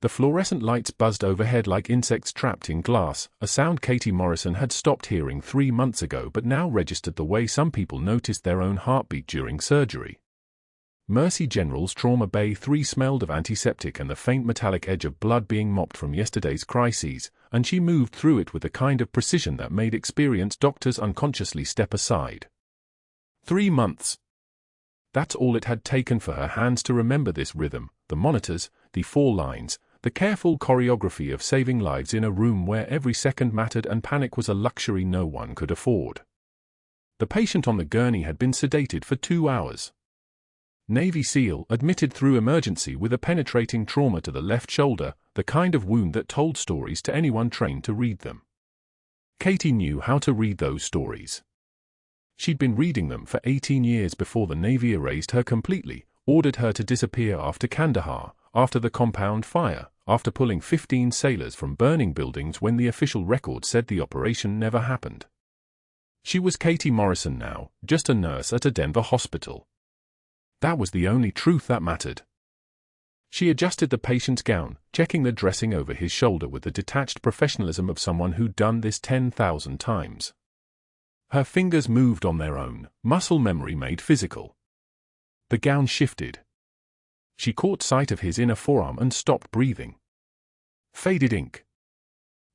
The fluorescent lights buzzed overhead like insects trapped in glass, a sound Katie Morrison had stopped hearing 3 months ago but now registered the way some people noticed their own heartbeat during surgery. Mercy General's Trauma Bay 3 smelled of antiseptic and the faint metallic edge of blood being mopped from yesterday's crises, and she moved through it with a kind of precision that made experienced doctors unconsciously step aside. 3 months. That's all it had taken for her hands to remember this rhythm, the monitors, the 4 lines, the careful choreography of saving lives in a room where every second mattered and panic was a luxury no one could afford. The patient on the gurney had been sedated for 2 hours. Navy SEAL, admitted through emergency with a penetrating trauma to the left shoulder, the kind of wound that told stories to anyone trained to read them. Katie knew how to read those stories. She'd been reading them for 18 years before the Navy erased her completely, ordered her to disappear after Kandahar, after the compound fire, after pulling 15 sailors from burning buildings when the official record said the operation never happened. She was Katie Morrison now, just a nurse at a Denver hospital. That was the only truth that mattered. She adjusted the patient's gown, checking the dressing over his shoulder with the detached professionalism of someone who'd done this 10,000 times. Her fingers moved on their own, muscle memory made physical. The gown shifted. She caught sight of his inner forearm and stopped breathing. Faded ink.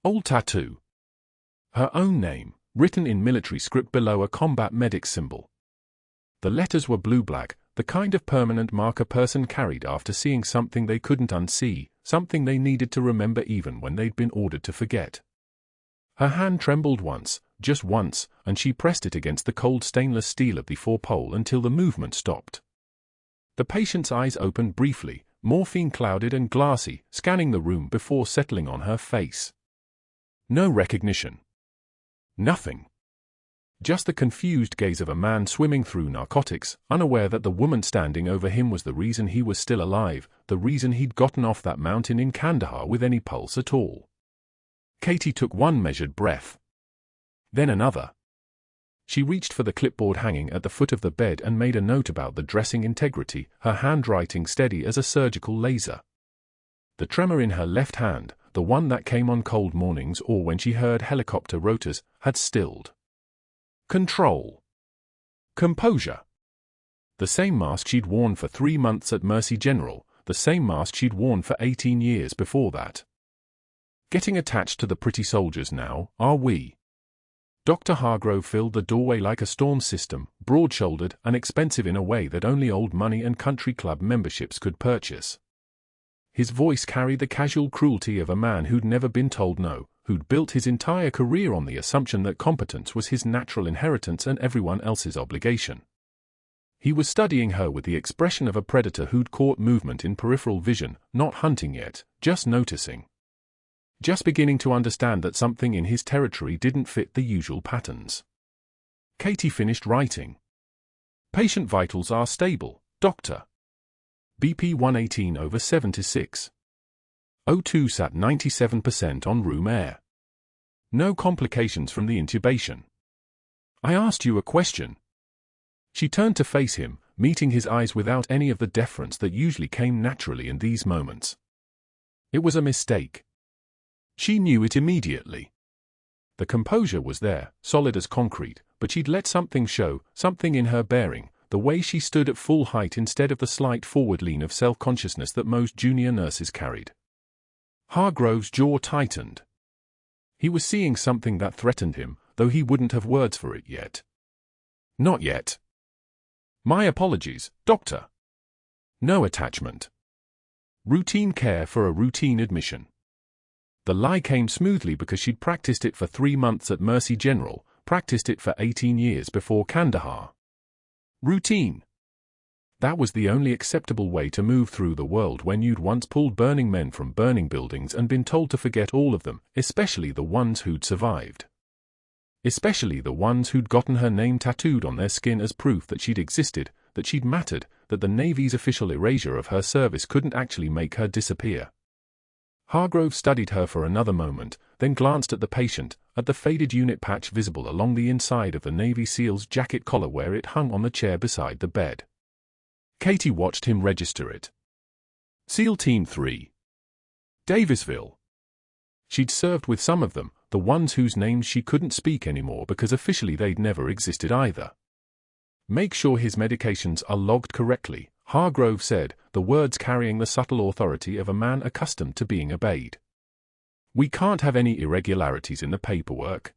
Old tattoo. Her own name, written in military script below a combat medic symbol. The letters were blue-black, the kind of permanent mark a person carried after seeing something they couldn't unsee, something they needed to remember even when they'd been ordered to forget. Her hand trembled once, just once, and she pressed it against the cold stainless steel of the forepole until the movement stopped. The patient's eyes opened briefly, morphine-clouded and glassy, scanning the room before settling on her face. No recognition. Nothing. Just the confused gaze of a man swimming through narcotics, unaware that the woman standing over him was the reason he was still alive, the reason he'd gotten off that mountain in Kandahar with any pulse at all. Katie took one measured breath. Then another. She reached for the clipboard hanging at the foot of the bed and made a note about the dressing integrity, her handwriting steady as a surgical laser. The tremor in her left hand, the one that came on cold mornings or when she heard helicopter rotors, had stilled. Control. Composure. The same mask she'd worn for 3 months at Mercy General, the same mask she'd worn for 18 years before that. Getting attached to the pretty soldiers now, are we? Dr. Hargrove filled the doorway like a storm system, broad-shouldered and expensive in a way that only old money and country club memberships could purchase. His voice carried the casual cruelty of a man who'd never been told no, who'd built his entire career on the assumption that competence was his natural inheritance and everyone else's obligation. He was studying her with the expression of a predator who'd caught movement in peripheral vision, not hunting yet, just noticing. Just beginning to understand that something in his territory didn't fit the usual patterns. Katie finished writing. Patient vitals are stable, doctor. BP 118/76. O2 sat 97% on room air. No complications from the intubation. I asked you a question. She turned to face him, meeting his eyes without any of the deference that usually came naturally in these moments. It was a mistake. She knew it immediately. The composure was there, solid as concrete, but she'd let something show, something in her bearing, the way she stood at full height instead of the slight forward lean of self-consciousness that most junior nurses carried. Hargrove's jaw tightened. He was seeing something that threatened him, though he wouldn't have words for it yet. Not yet. My apologies, doctor. No attachment. Routine care for a routine admission. The lie came smoothly because she'd practiced it for 3 months at Mercy General, practiced it for 18 years before Kandahar. Routine. That was the only acceptable way to move through the world when you'd once pulled burning men from burning buildings and been told to forget all of them, especially the ones who'd survived. Especially the ones who'd gotten her name tattooed on their skin as proof that she'd existed, that she'd mattered, that the Navy's official erasure of her service couldn't actually make her disappear. Hargrove studied her for another moment, then glanced at the patient, at the faded unit patch visible along the inside of the Navy SEAL's jacket collar where it hung on the chair beside the bed. Katie watched him register it. SEAL Team 3. Davisville. She'd served with some of them, the ones whose names she couldn't speak anymore because officially they'd never existed either. Make sure his medications are logged correctly, Hargrove said, the words carrying the subtle authority of a man accustomed to being obeyed. We can't have any irregularities in the paperwork.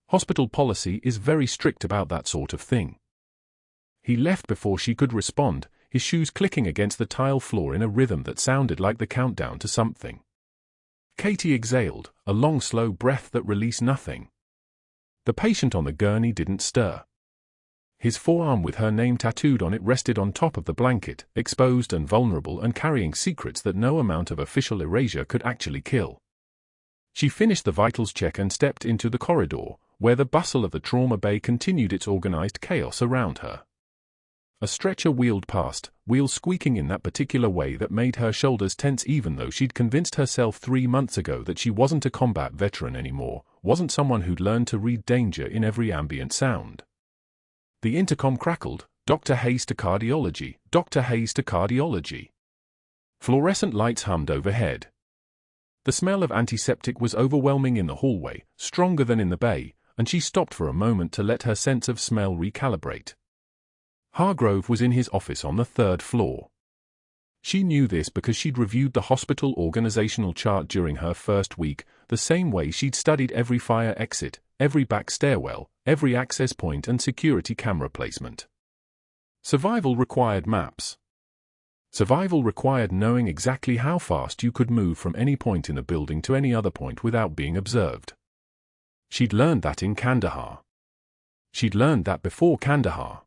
Hospital policy is very strict about that sort of thing. He left before she could respond, his shoes clicking against the tile floor in a rhythm that sounded like the countdown to something. Katie exhaled, a long slow breath that released nothing. The patient on the gurney didn't stir. His forearm with her name tattooed on it rested on top of the blanket, exposed and vulnerable and carrying secrets that no amount of official erasure could actually kill. She finished the vitals check and stepped into the corridor, where the bustle of the trauma bay continued its organized chaos around her. A stretcher wheeled past, wheels squeaking in that particular way that made her shoulders tense even though she'd convinced herself 3 months ago that she wasn't a combat veteran anymore, wasn't someone who'd learned to read danger in every ambient sound. The intercom crackled, Dr. Hayes to cardiology, Dr. Hayes to cardiology. Fluorescent lights hummed overhead. The smell of antiseptic was overwhelming in the hallway, stronger than in the bay, and she stopped for a moment to let her sense of smell recalibrate. Hargrove was in his office on the 3rd floor. She knew this because she'd reviewed the hospital organizational chart during her first week, the same way she'd studied every fire exit, every back stairwell, every access point and security camera placement. Survival required maps. Survival required knowing exactly how fast you could move from any point in the building to any other point without being observed. She'd learned that in Kandahar. She'd learned that before Kandahar.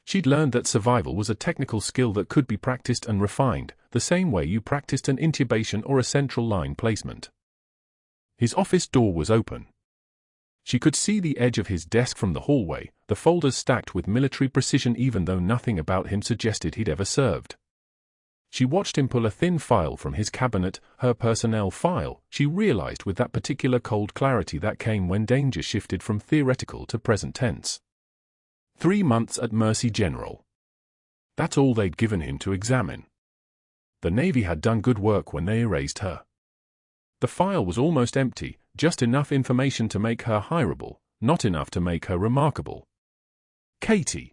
She'd learned that survival was a technical skill that could be practiced and refined, the same way you practiced an intubation or a central line placement. His office door was open. She could see the edge of his desk from the hallway, the folders stacked with military precision even though nothing about him suggested he'd ever served. She watched him pull a thin file from his cabinet, her personnel file, she realized with that particular cold clarity that came when danger shifted from theoretical to present tense. 3 months at Mercy General. That's all they'd given him to examine. The Navy had done good work when they erased her. The file was almost empty, just enough information to make her hireable, not enough to make her remarkable. Katie.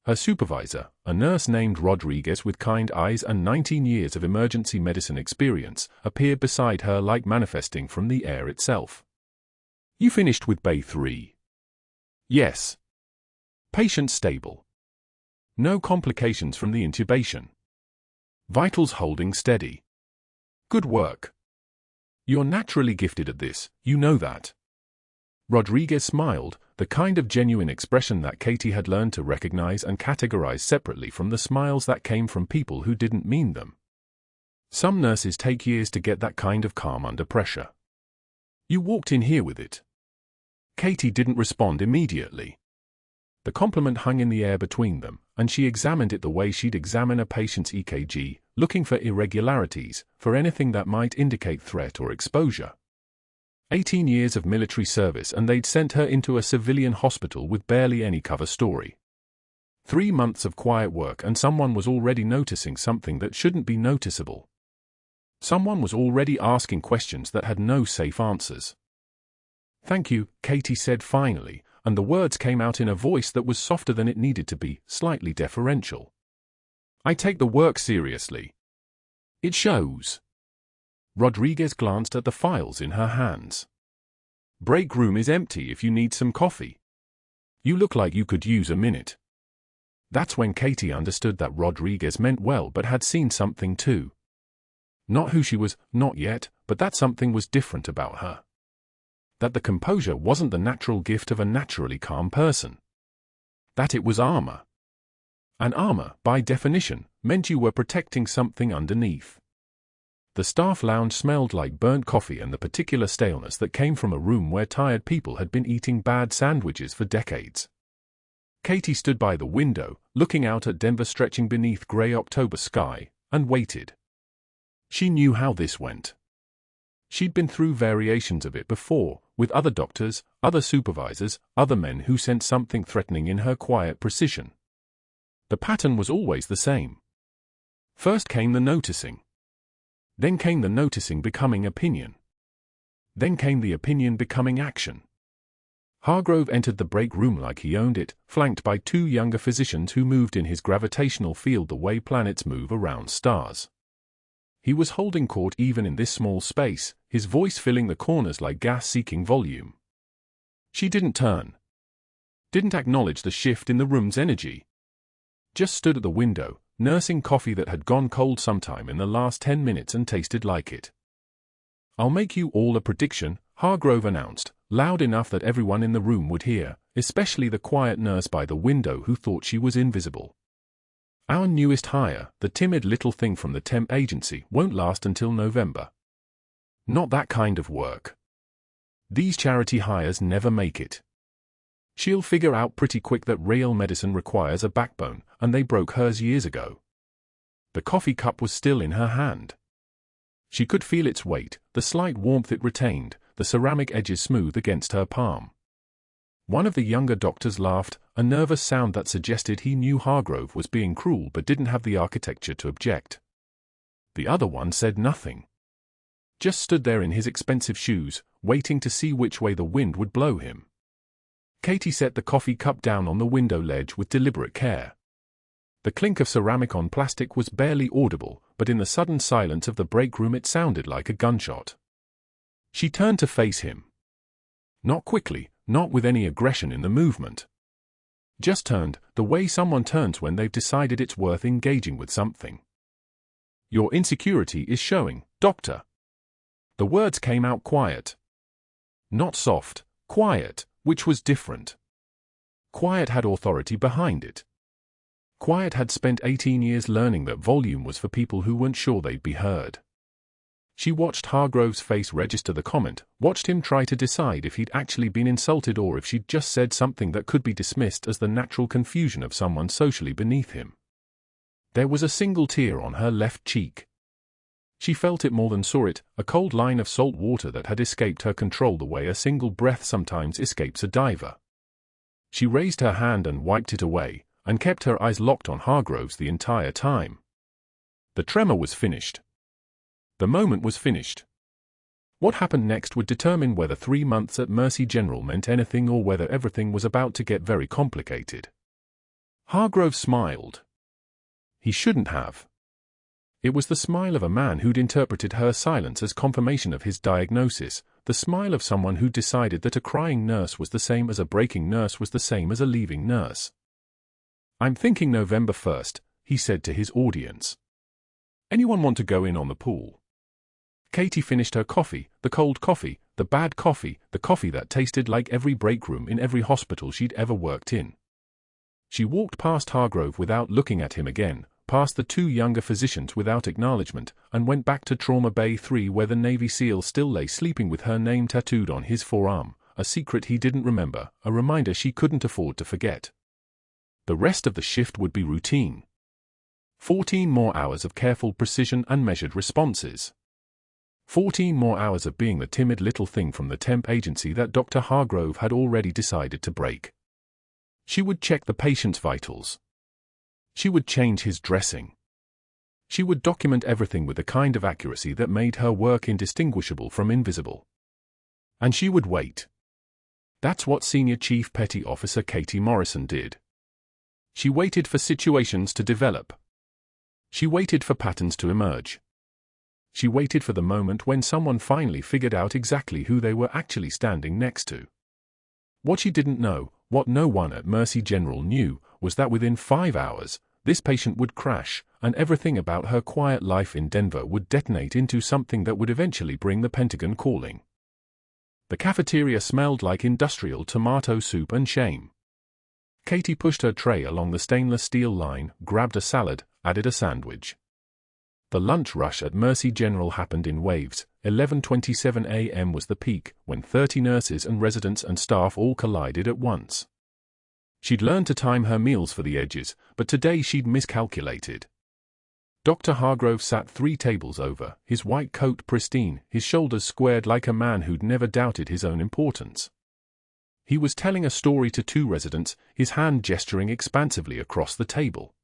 Her supervisor, a nurse named Rodriguez with kind eyes and 19 years of emergency medicine experience, appeared beside her like manifesting from the air itself. You finished with Bay 3? Yes. Patient stable. No complications from the intubation. Vitals holding steady. Good work. You're naturally gifted at this, you know that. Rodriguez smiled, the kind of genuine expression that Katie had learned to recognize and categorize separately from the smiles that came from people who didn't mean them. Some nurses take years to get that kind of calm under pressure. You walked in here with it. Katie didn't respond immediately. The compliment hung in the air between them, and she examined it the way she'd examine a patient's EKG, looking for irregularities, for anything that might indicate threat or exposure. 18 years of military service and they'd sent her into a civilian hospital with barely any cover story. 3 months of quiet work and someone was already noticing something that shouldn't be noticeable. Someone was already asking questions that had no safe answers. Thank you, Katie said finally, and the words came out in a voice that was softer than it needed to be, slightly deferential. I take the work seriously. It shows. Rodriguez glanced at the files in her hands. Break room is empty if you need some coffee. You look like you could use a minute. That's when Katie understood that Rodriguez meant well but had seen something too. Not who she was, not yet, but that something was different about her. That the composure wasn't the natural gift of a naturally calm person. That it was armor. And armor, by definition, meant you were protecting something underneath. The staff lounge smelled like burnt coffee and the particular staleness that came from a room where tired people had been eating bad sandwiches for decades. Katie stood by the window, looking out at Denver stretching beneath gray October sky, and waited. She knew how this went. She'd been through variations of it before, with other doctors, other supervisors, other men who sensed something threatening in her quiet precision. The pattern was always the same. First came the noticing. Then came the noticing becoming opinion. Then came the opinion becoming action. Hargrove entered the break room like he owned it, flanked by two younger physicians who moved in his gravitational field the way planets move around stars. He was holding court even in this small space, his voice filling the corners like gas-seeking volume. She didn't turn. Didn't acknowledge the shift in the room's energy. Just stood at the window, nursing coffee that had gone cold sometime in the last 10 minutes and tasted like it. "I'll make you all a prediction," Hargrove announced, loud enough that everyone in the room would hear, especially the quiet nurse by the window who thought she was invisible. "Our newest hire, the timid little thing from the temp agency, won't last until November. Not that kind of work. These charity hires never make it. She'll figure out pretty quick that real medicine requires a backbone, and they broke hers years ago." The coffee cup was still in her hand. She could feel its weight, the slight warmth it retained, the ceramic edges smooth against her palm. One of the younger doctors laughed, a nervous sound that suggested he knew Hargrove was being cruel but didn't have the architecture to object. The other one said nothing. Just stood there in his expensive shoes, waiting to see which way the wind would blow him. Katie set the coffee cup down on the window ledge with deliberate care. The clink of ceramic on plastic was barely audible, but in the sudden silence of the break room it sounded like a gunshot. She turned to face him. Not quickly, not with any aggression in the movement. Just turned, the way someone turns when they've decided it's worth engaging with something. "Your insecurity is showing, Doctor." The words came out quiet. Not soft, quiet, which was different. Quiet had authority behind it. Quiet had spent 18 years learning that volume was for people who weren't sure they'd be heard. She watched Hargrove's face register the comment, watched him try to decide if he'd actually been insulted or if she'd just said something that could be dismissed as the natural confusion of someone socially beneath him. There was a single tear on her left cheek. She felt it more than saw it, a cold line of salt water that had escaped her control the way a single breath sometimes escapes a diver. She raised her hand and wiped it away, and kept her eyes locked on Hargrove's the entire time. The tremor was finished. The moment was finished. What happened next would determine whether 3 months at Mercy General meant anything or whether everything was about to get very complicated. Hargrove smiled. He shouldn't have. It was the smile of a man who'd interpreted her silence as confirmation of his diagnosis, the smile of someone who'd decided that a crying nurse was the same as a breaking nurse was the same as a leaving nurse. "I'm thinking November 1st, he said to his audience. "Anyone want to go in on the pool?" Katie finished her coffee, the cold coffee, the bad coffee, the coffee that tasted like every break room in every hospital she'd ever worked in. She walked past Hargrove without looking at him again, past the two younger physicians without acknowledgement, and went back to Trauma Bay 3 where the Navy SEAL still lay sleeping with her name tattooed on his forearm, a secret he didn't remember, a reminder she couldn't afford to forget. The rest of the shift would be routine. 14 more hours of careful precision and measured responses. 14 more hours of being the timid little thing from the temp agency that Dr. Hargrove had already decided to break. She would check the patient's vitals. She would change his dressing. She would document everything with a kind of accuracy that made her work indistinguishable from invisible. And she would wait. That's what Senior Chief Petty Officer Katie Morrison did. She waited for situations to develop. She waited for patterns to emerge. She waited for the moment when someone finally figured out exactly who they were actually standing next to. What she didn't know, what no one at Mercy General knew, was that within 5 hours, this patient would crash, and everything about her quiet life in Denver would detonate into something that would eventually bring the Pentagon calling. The cafeteria smelled like industrial tomato soup and shame. Katie pushed her tray along the stainless steel line, grabbed a salad, added a sandwich. The lunch rush at Mercy General happened in waves. 11:27 a.m. was the peak, when 30 nurses and residents and staff all collided at once. She'd learned to time her meals for the edges, but today she'd miscalculated. Dr. Hargrove sat 3 tables over, his white coat pristine, his shoulders squared like a man who'd never doubted his own importance. He was telling a story to 2 residents, his hand gesturing expansively across the table.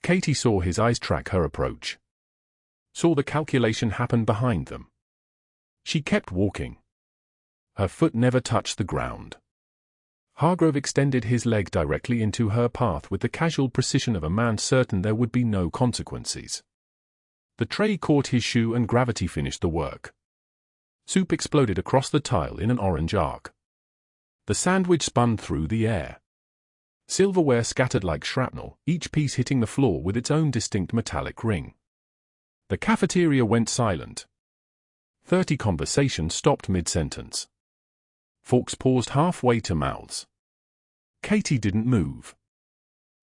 Katie saw his eyes track her approach. saw the calculation happen behind them. She kept walking. Her foot never touched the ground. Hargrove extended his leg directly into her path with the casual precision of a man certain there would be no consequences. The tray caught his shoe and gravity finished the work. Soup exploded across the tile in an orange arc. The sandwich spun through the air. Silverware scattered like shrapnel, each piece hitting the floor with its own distinct metallic ring. The cafeteria went silent. 30 conversations stopped mid-sentence. Forks paused halfway to mouths. Katie didn't move.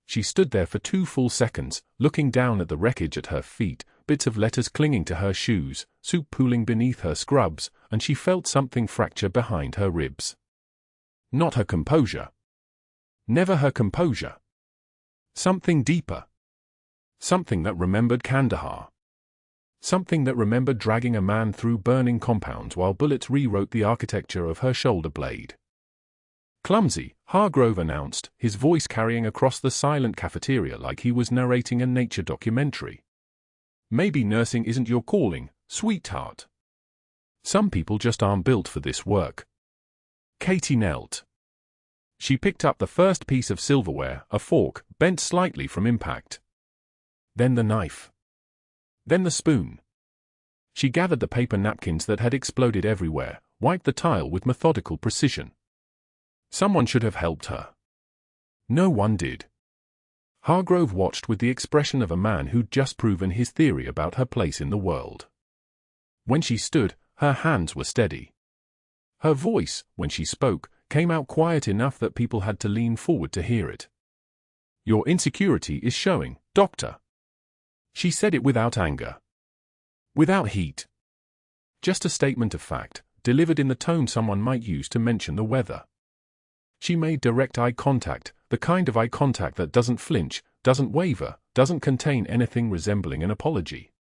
She stood there for 2 full seconds, looking down at the wreckage at her feet, bits of letters clinging to her shoes, soup pooling beneath her scrubs, and she felt something fracture behind her ribs. Not her composure. Never her composure. Something deeper. Something that remembered Kandahar. Something that remembered dragging a man through burning compounds while bullets rewrote the architecture of her shoulder blade. Clumsy, Hargrove announced, his voice carrying across the silent cafeteria like he was narrating a nature documentary. Maybe nursing isn't your calling, sweetheart. Some people just aren't built for this work. Katie knelt. She picked up the first piece of silverware, a fork, bent slightly from impact. Then the knife. Then the spoon. She gathered the paper napkins that had exploded everywhere, wiped the tile with methodical precision. Someone should have helped her. No one did. Hargrove watched with the expression of a man who'd just proven his theory about her place in the world. When she stood, her hands were steady. Her voice, when she spoke, came out quiet enough that people had to lean forward to hear it. Your insecurity is showing, Doctor. She said it without anger. Without heat. Just a statement of fact, delivered in the tone someone might use to mention the weather. She made direct eye contact, the kind of eye contact that doesn't flinch, doesn't waver, doesn't contain anything resembling an apology.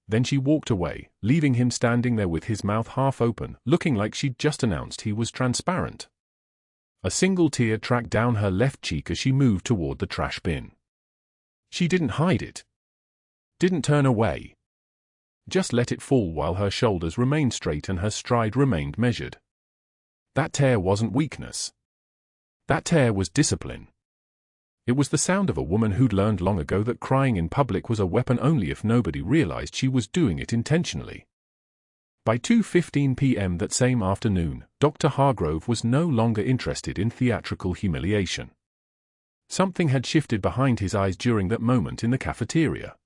Then she walked away, leaving him standing there with his mouth half open, looking like she'd just announced he was transparent. A single tear tracked down her left cheek as she moved toward the trash bin. She didn't hide it. Didn't turn away. Just let it fall while her shoulders remained straight and her stride remained measured. That tear wasn't weakness. That tear was discipline. It was the sound of a woman who'd learned long ago that crying in public was a weapon only if nobody realized she was doing it intentionally. By 2:15 p.m. that same afternoon, Dr. Hargrove was no longer interested in theatrical humiliation. Something had shifted behind his eyes during that moment in the cafeteria.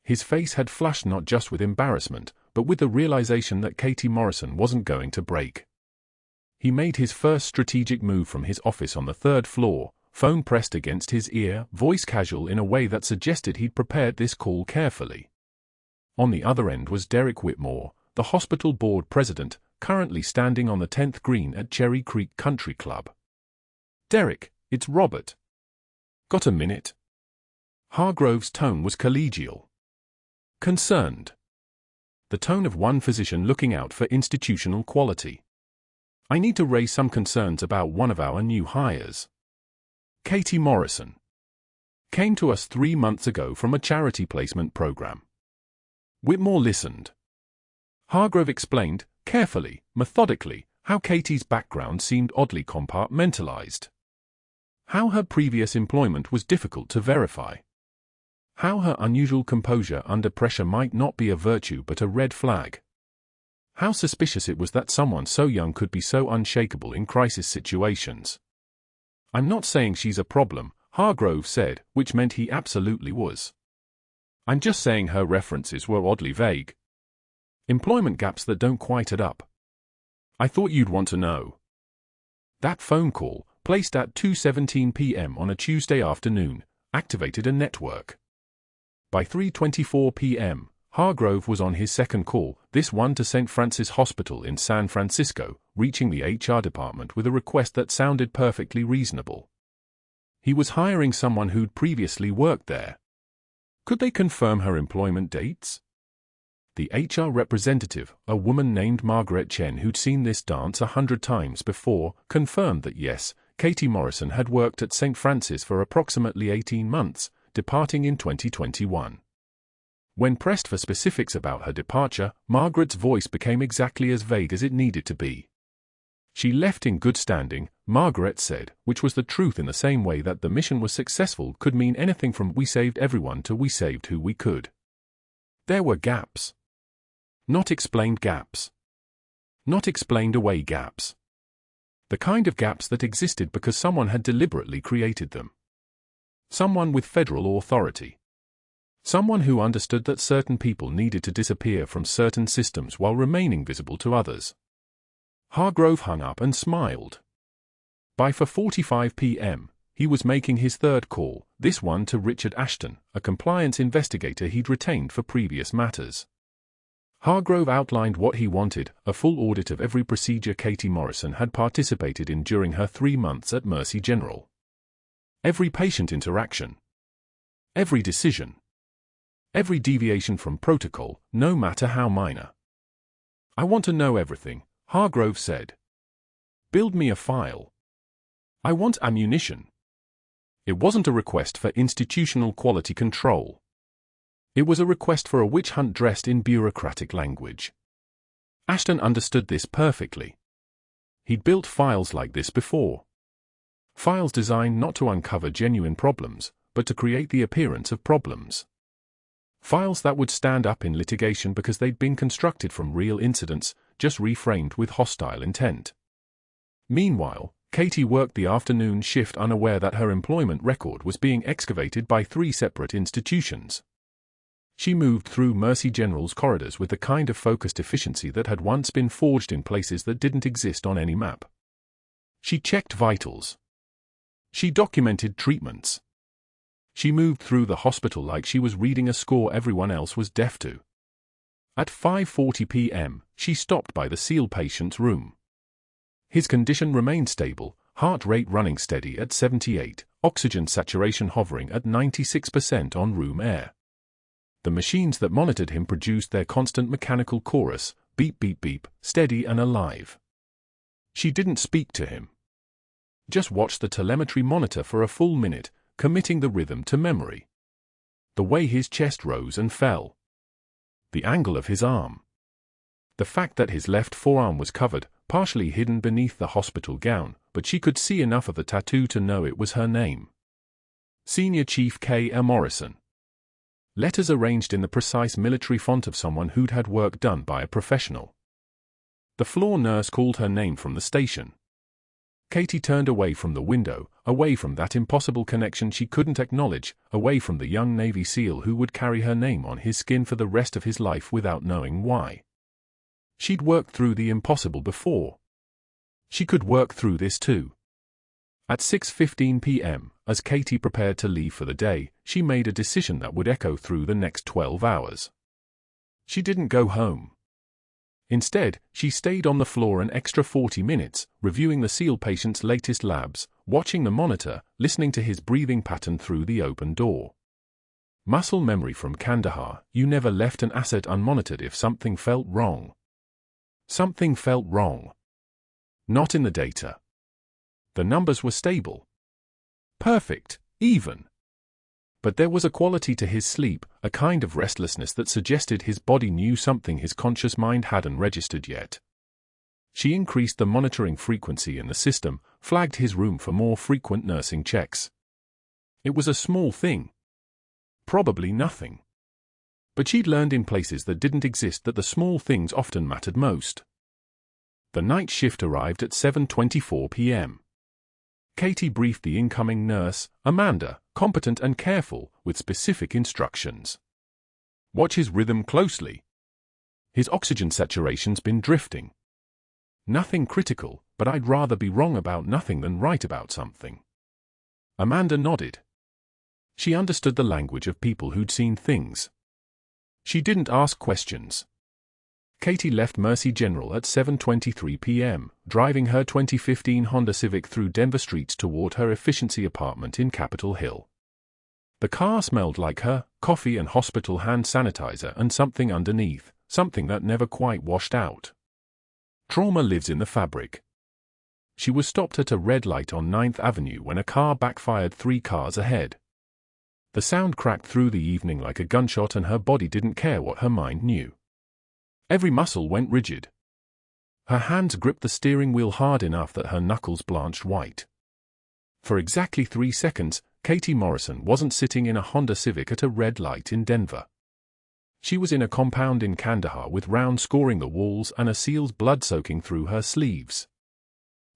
His face had flushed not just with embarrassment, but with the realization that Katie Morrison wasn't going to break. He made his first strategic move from his office on the 3rd floor, phone pressed against his ear, voice casual in a way that suggested he'd prepared this call carefully. On the other end was Derek Whitmore, the hospital board president, currently standing on the 10th green at Cherry Creek Country Club. Derek, it's Robert. Got a minute? Hargrove's tone was collegial. Concerned. The tone of one physician looking out for institutional quality. I need to raise some concerns about one of our new hires. Katie Morrison. Came to us 3 months ago from a charity placement program. Whitmore listened. Hargrove explained, carefully, methodically, how Katie's background seemed oddly compartmentalized. How her previous employment was difficult to verify. How her unusual composure under pressure might not be a virtue but a red flag. How suspicious it was that someone so young could be so unshakable in crisis situations. I'm not saying she's a problem, Hargrove said, which meant he absolutely was. I'm just saying her references were oddly vague. Employment gaps that don't quite add up. I thought you'd want to know. That phone call, placed at 2:17 p.m. on a Tuesday afternoon, activated a network. By 3:24 p.m., Hargrove was on his second call, this one to St. Francis Hospital in San Francisco, reaching the HR department with a request that sounded perfectly reasonable. He was hiring someone who'd previously worked there. Could they confirm her employment dates? The HR representative, a woman named Margaret Chen who'd seen this dance 100 times before, confirmed that yes, Katie Morrison had worked at St. Francis for approximately 18 months, departing in 2021. When pressed for specifics about her departure, Margaret's voice became exactly as vague as it needed to be. She left in good standing, Margaret said, which was the truth in the same way that the mission was successful could mean anything from we saved everyone to we saved who we could. There were gaps. Not explained gaps. Not explained away gaps. The kind of gaps that existed because someone had deliberately created them. Someone with federal authority. Someone who understood that certain people needed to disappear from certain systems while remaining visible to others. Hargrove hung up and smiled. By 4:45 p.m., he was making his third call, this one to Richard Ashton, a compliance investigator he'd retained for previous matters. Hargrove outlined what he wanted, a full audit of every procedure Katie Morrison had participated in during her 3 months at Mercy General. Every patient interaction. Every decision. Every deviation from protocol, no matter how minor. "I want to know everything," Hargrove said. "Build me a file. I want ammunition." It wasn't a request for institutional quality control. It was a request for a witch hunt dressed in bureaucratic language. Ashton understood this perfectly. He'd built files like this before. Files designed not to uncover genuine problems, but to create the appearance of problems. Files that would stand up in litigation because they'd been constructed from real incidents, just reframed with hostile intent. Meanwhile, Katie worked the afternoon shift unaware that her employment record was being excavated by 3 separate institutions. She moved through Mercy General's corridors with the kind of focused efficiency that had once been forged in places that didn't exist on any map. She checked vitals. She documented treatments. She moved through the hospital like she was reading a score everyone else was deaf to. At 5:40 p.m., she stopped by the SEAL patient's room. His condition remained stable, heart rate running steady at 78, oxygen saturation hovering at 96% on room air. The machines that monitored him produced their constant mechanical chorus, beep beep beep, steady and alive. She didn't speak to him. Just watched the telemetry monitor for a full minute, committing the rhythm to memory. The way his chest rose and fell. The angle of his arm. The fact that his left forearm was covered, partially hidden beneath the hospital gown, but she could see enough of the tattoo to know it was her name. Senior Chief K. A. Morrison. Letters arranged in the precise military font of someone who'd had work done by a professional. The floor nurse called her name from the station. Katie turned away from the window, away from that impossible connection she couldn't acknowledge, away from the young Navy SEAL who would carry her name on his skin for the rest of his life without knowing why. She'd worked through the impossible before. She could work through this too. At 6:15 p.m., as Katie prepared to leave for the day, she made a decision that would echo through the next 12 hours. She didn't go home. Instead, she stayed on the floor an extra 40 minutes, reviewing the SEAL patient's latest labs, watching the monitor, listening to his breathing pattern through the open door. Muscle memory from Kandahar, you never left an asset unmonitored if something felt wrong. Something felt wrong. Not in the data. The numbers were stable. Perfect, even. But there was a quality to his sleep, a kind of restlessness that suggested his body knew something his conscious mind hadn't registered yet. She increased the monitoring frequency in the system, flagged his room for more frequent nursing checks. It was a small thing. Probably nothing. But she'd learned in places that didn't exist that the small things often mattered most. The night shift arrived at 7:24 p.m. Katie briefed the incoming nurse, Amanda, competent and careful, with specific instructions. Watch his rhythm closely. His oxygen saturation's been drifting. Nothing critical, but I'd rather be wrong about nothing than right about something. Amanda nodded. She understood the language of people who'd seen things. She didn't ask questions. Katie left Mercy General at 7:23 p.m., driving her 2015 Honda Civic through Denver streets toward her efficiency apartment in Capitol Hill. The car smelled like her, coffee and hospital hand sanitizer and something underneath, something that never quite washed out. Trauma lives in the fabric. She was stopped at a red light on 9th Avenue when a car backfired 3 cars ahead. The sound cracked through the evening like a gunshot, and her body didn't care what her mind knew. Every muscle went rigid. Her hands gripped the steering wheel hard enough that her knuckles blanched white. For exactly 3 seconds, Katie Morrison wasn't sitting in a Honda Civic at a red light in Denver. She was in a compound in Kandahar with rounds scoring the walls and a seal's blood soaking through her sleeves.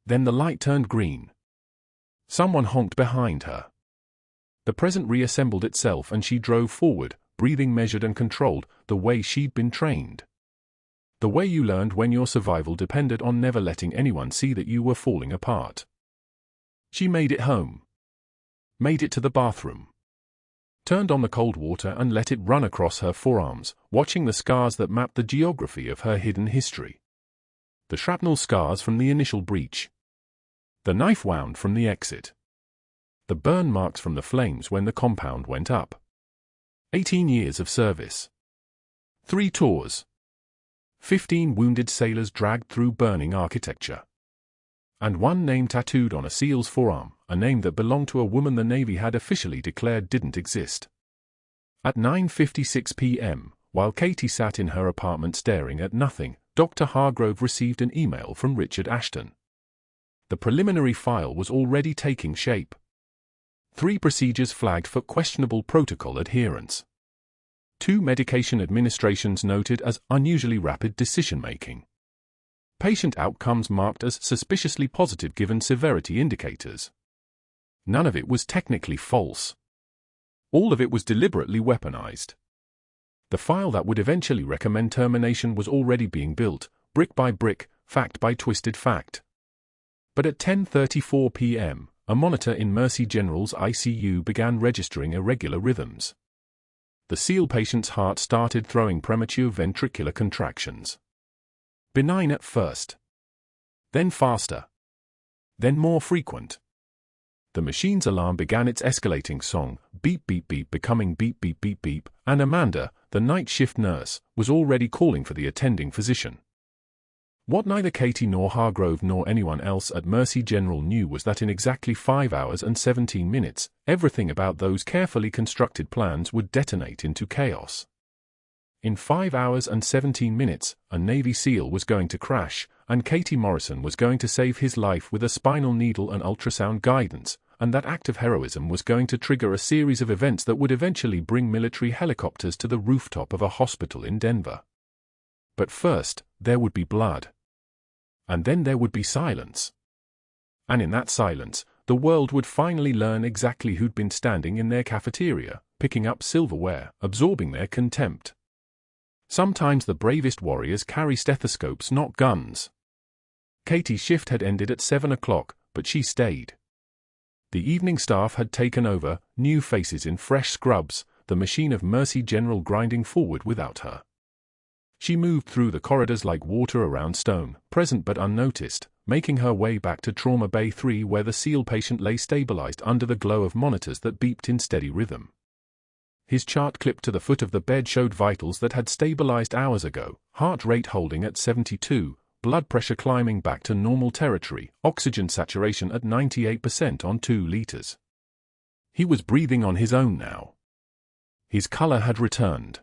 Then the light turned green. Someone honked behind her. The present reassembled itself and she drove forward, breathing measured and controlled, the way she'd been trained. The way you learned when your survival depended on never letting anyone see that you were falling apart. She made it home. Made it to the bathroom. Turned on the cold water and let it run across her forearms, watching the scars that mapped the geography of her hidden history. The shrapnel scars from the initial breach. The knife wound from the exit. The burn marks from the flames when the compound went up. 18 years of service. 3 tours. 15 wounded sailors dragged through burning architecture. And one name tattooed on a SEAL's forearm, a name that belonged to a woman the Navy had officially declared didn't exist. At 9:56 p.m., while Katie sat in her apartment staring at nothing, Dr. Hargrove received an email from Richard Ashton. The preliminary file was already taking shape. 3 procedures flagged for questionable protocol adherence. 2 medication administrations noted as unusually rapid decision-making. Patient outcomes marked as suspiciously positive given severity indicators. None of it was technically false. All of it was deliberately weaponized. The file that would eventually recommend termination was already being built, brick by brick, fact by twisted fact. But at 10:34 p.m., a monitor in Mercy General's ICU began registering irregular rhythms. The SEAL patient's heart started throwing premature ventricular contractions. Benign at first. Then faster. Then more frequent. The machine's alarm began its escalating song, beep beep beep becoming beep beep beep beep, and Amanda, the night shift nurse, was already calling for the attending physician. What neither Katie nor Hargrove nor anyone else at Mercy General knew was that in exactly 5 hours and 17 minutes, everything about those carefully constructed plans would detonate into chaos. In 5 hours and 17 minutes, a Navy SEAL was going to crash, and Katie Morrison was going to save his life with a spinal needle and ultrasound guidance, and that act of heroism was going to trigger a series of events that would eventually bring military helicopters to the rooftop of a hospital in Denver. But first, there would be blood. And then there would be silence. And in that silence, the world would finally learn exactly who'd been standing in their cafeteria, picking up silverware, absorbing their contempt. Sometimes the bravest warriors carry stethoscopes, not guns. Katie's shift had ended at 7 o'clock, but she stayed. The evening staff had taken over, new faces in fresh scrubs, the machine of Mercy General grinding forward without her. She moved through the corridors like water around stone, present but unnoticed, making her way back to Trauma Bay 3 where the SEAL patient lay stabilized under the glow of monitors that beeped in steady rhythm. His chart clipped to the foot of the bed showed vitals that had stabilized hours ago, heart rate holding at 72, blood pressure climbing back to normal territory, oxygen saturation at 98% on 2 liters. He was breathing on his own now. His color had returned.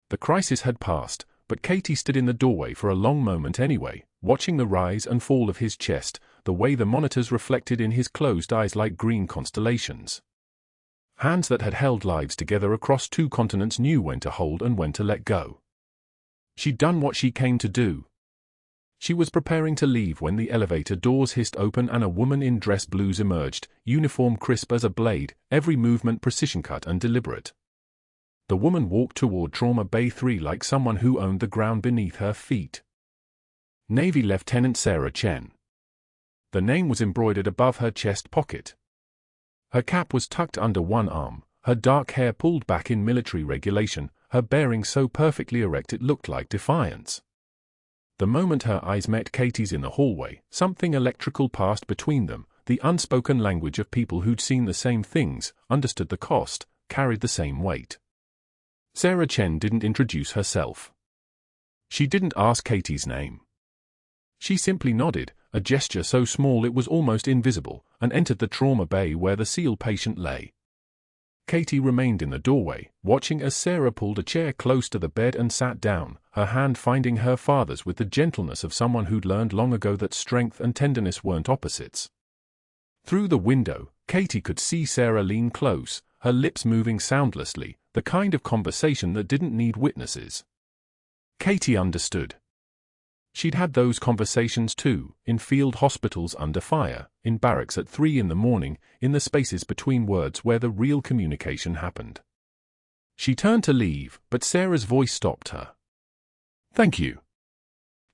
The crisis had passed, but Katie stood in the doorway for a long moment anyway, watching the rise and fall of his chest, the way the monitors reflected in his closed eyes like green constellations. Hands that had held lives together across 2 continents knew when to hold and when to let go. She'd done what she came to do. She was preparing to leave when the elevator doors hissed open and a woman in dress blues emerged, uniform crisp as a blade, every movement precision-cut and deliberate. The woman walked toward Trauma Bay 3 like someone who owned the ground beneath her feet. Navy Lieutenant Sarah Chen. The name was embroidered above her chest pocket. Her cap was tucked under one arm, her dark hair pulled back in military regulation, her bearing so perfectly erect it looked like defiance. The moment her eyes met Katie's in the hallway, something electrical passed between them, the unspoken language of people who'd seen the same things, understood the cost, carried the same weight. Sarah Chen didn't introduce herself. She didn't ask Katie's name. She simply nodded, a gesture so small it was almost invisible, and entered the trauma bay where the SEAL patient lay. Katie remained in the doorway, watching as Sarah pulled a chair close to the bed and sat down, her hand finding her father's with the gentleness of someone who'd learned long ago that strength and tenderness weren't opposites. Through the window, Katie could see Sarah lean close, her lips moving soundlessly, the kind of conversation that didn't need witnesses. Katie understood. She'd had those conversations too, in field hospitals under fire, in barracks at 3 in the morning, in the spaces between words where the real communication happened. She turned to leave, but Sarah's voice stopped her. "Thank you."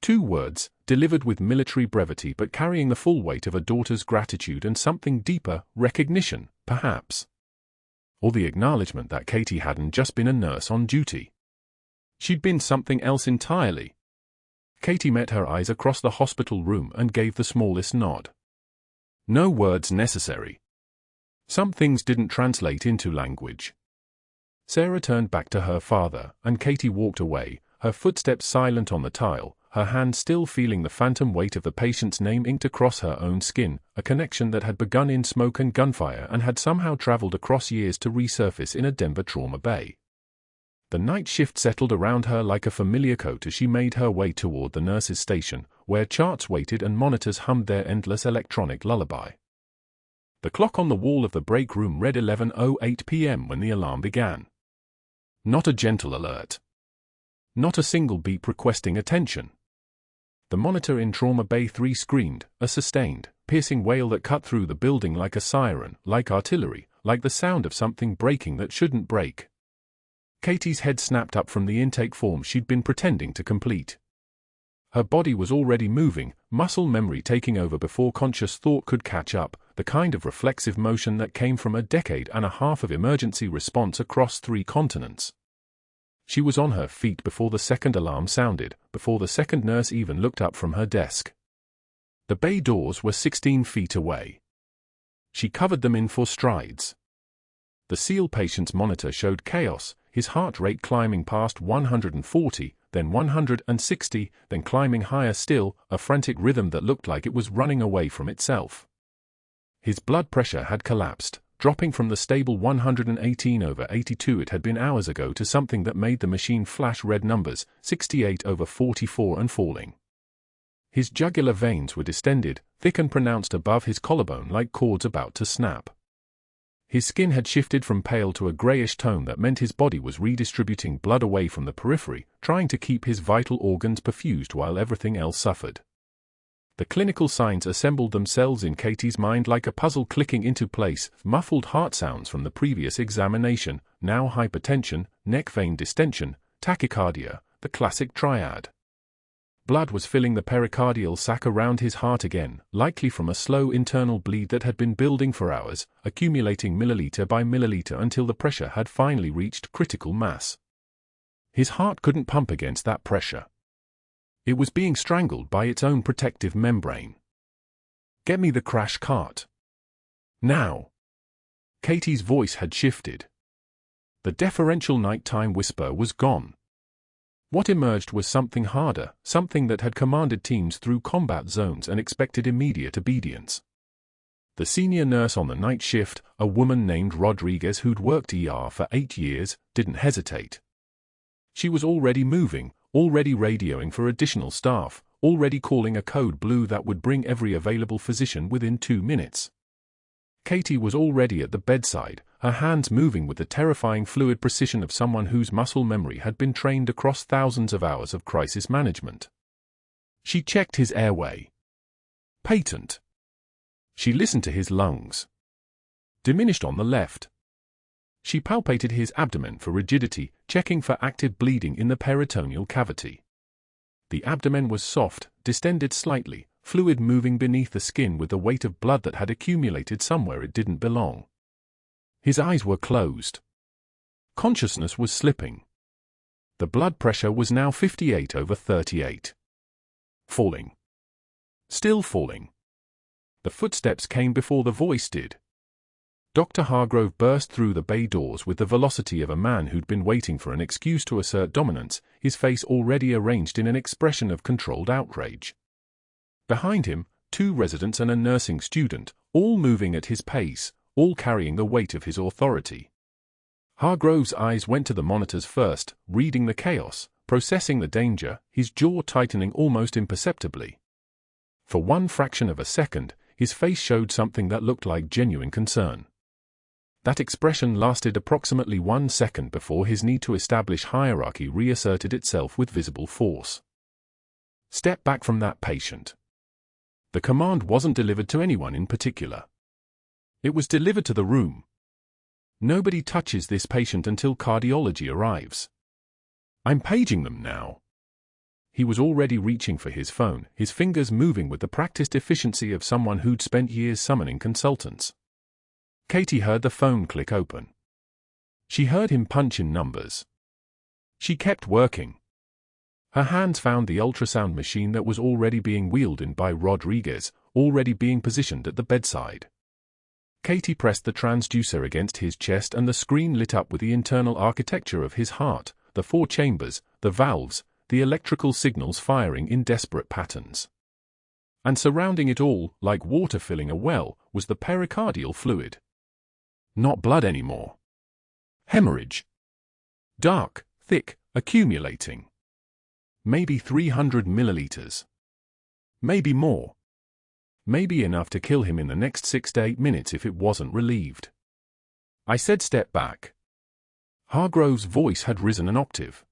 2 words, delivered with military brevity but carrying the full weight of a daughter's gratitude and something deeper, recognition, perhaps. Or the acknowledgement that Katie hadn't just been a nurse on duty. She'd been something else entirely. Katie met her eyes across the hospital room and gave the smallest nod. No words necessary. Some things didn't translate into language. Sarah turned back to her father, and Katie walked away, her footsteps silent on the tile, her hand still feeling the phantom weight of the patient's name inked across her own skin, a connection that had begun in smoke and gunfire and had somehow traveled across years to resurface in a Denver trauma bay. The night shift settled around her like a familiar coat as she made her way toward the nurse's station, where charts waited and monitors hummed their endless electronic lullaby. The clock on the wall of the break room read 11:08 p.m. when the alarm began. Not a gentle alert. Not a single beep requesting attention. The monitor in Trauma Bay 3 screamed, a sustained, piercing wail that cut through the building like a siren, like artillery, like the sound of something breaking that shouldn't break. Katie's head snapped up from the intake form she'd been pretending to complete. Her body was already moving, muscle memory taking over before conscious thought could catch up, the kind of reflexive motion that came from a decade and a half of emergency response across 3 continents. She was on her feet before the second alarm sounded, before the second nurse even looked up from her desk. The bay doors were 16 feet away. She covered them in 4 strides. The SEAL patient's monitor showed chaos, his heart rate climbing past 140, then 160, then climbing higher still, a frantic rhythm that looked like it was running away from itself. His blood pressure had collapsed, dropping from the stable 118/82 it had been hours ago to something that made the machine flash red numbers, 68/44 and falling. His jugular veins were distended, thick and pronounced above his collarbone like cords about to snap. His skin had shifted from pale to a grayish tone that meant his body was redistributing blood away from the periphery, trying to keep his vital organs perfused while everything else suffered. The clinical signs assembled themselves in Katie's mind like a puzzle clicking into place, muffled heart sounds from the previous examination, now hypertension, neck vein distension, tachycardia, the classic triad. Blood was filling the pericardial sac around his heart again, likely from a slow internal bleed that had been building for hours, accumulating milliliter by milliliter until the pressure had finally reached critical mass. His heart couldn't pump against that pressure. It was being strangled by its own protective membrane. "Get me the crash cart. Now." Katie's voice had shifted. The deferential nighttime whisper was gone. What emerged was something harder, something that had commanded teams through combat zones and expected immediate obedience. The senior nurse on the night shift, a woman named Rodriguez who'd worked ER for 8 years, didn't hesitate. She was already moving, already radioing for additional staff, already calling a code blue that would bring every available physician within 2 minutes. Katie was already at the bedside, her hands moving with the terrifying fluid precision of someone whose muscle memory had been trained across thousands of hours of crisis management. She checked his airway. Patent. She listened to his lungs. Diminished on the left. She palpated his abdomen for rigidity, checking for active bleeding in the peritoneal cavity. The abdomen was soft, distended slightly, fluid moving beneath the skin with the weight of blood that had accumulated somewhere it didn't belong. His eyes were closed. Consciousness was slipping. The blood pressure was now 58/38. Falling. Still falling. The footsteps came before the voice did. Dr. Hargrove burst through the bay doors with the velocity of a man who'd been waiting for an excuse to assert dominance, his face already arranged in an expression of controlled outrage. Behind him, 2 residents and a nursing student, all moving at his pace, all carrying the weight of his authority. Hargrove's eyes went to the monitors first, reading the chaos, processing the danger, his jaw tightening almost imperceptibly. For one fraction of a second, his face showed something that looked like genuine concern. That expression lasted approximately 1 second before his need to establish hierarchy reasserted itself with visible force. Step back from that patient. The command wasn't delivered to anyone in particular. It was delivered to the room. Nobody touches this patient until cardiology arrives. I'm paging them now. He was already reaching for his phone, his fingers moving with the practiced efficiency of someone who'd spent years summoning consultants. Katie heard the phone click open. She heard him punch in numbers. She kept working. Her hands found the ultrasound machine that was already being wheeled in by Rodriguez, already being positioned at the bedside. Katie pressed the transducer against his chest and the screen lit up with the internal architecture of his heart, the 4 chambers, the valves, the electrical signals firing in desperate patterns. And surrounding it all, like water filling a well, was the pericardial fluid. Not blood anymore. Hemorrhage. Dark, thick, accumulating. Maybe 300 milliliters. Maybe more. Maybe enough to kill him in the next 6 to 8 minutes if it wasn't relieved. I said step back. Hargrove's voice had risen an octave.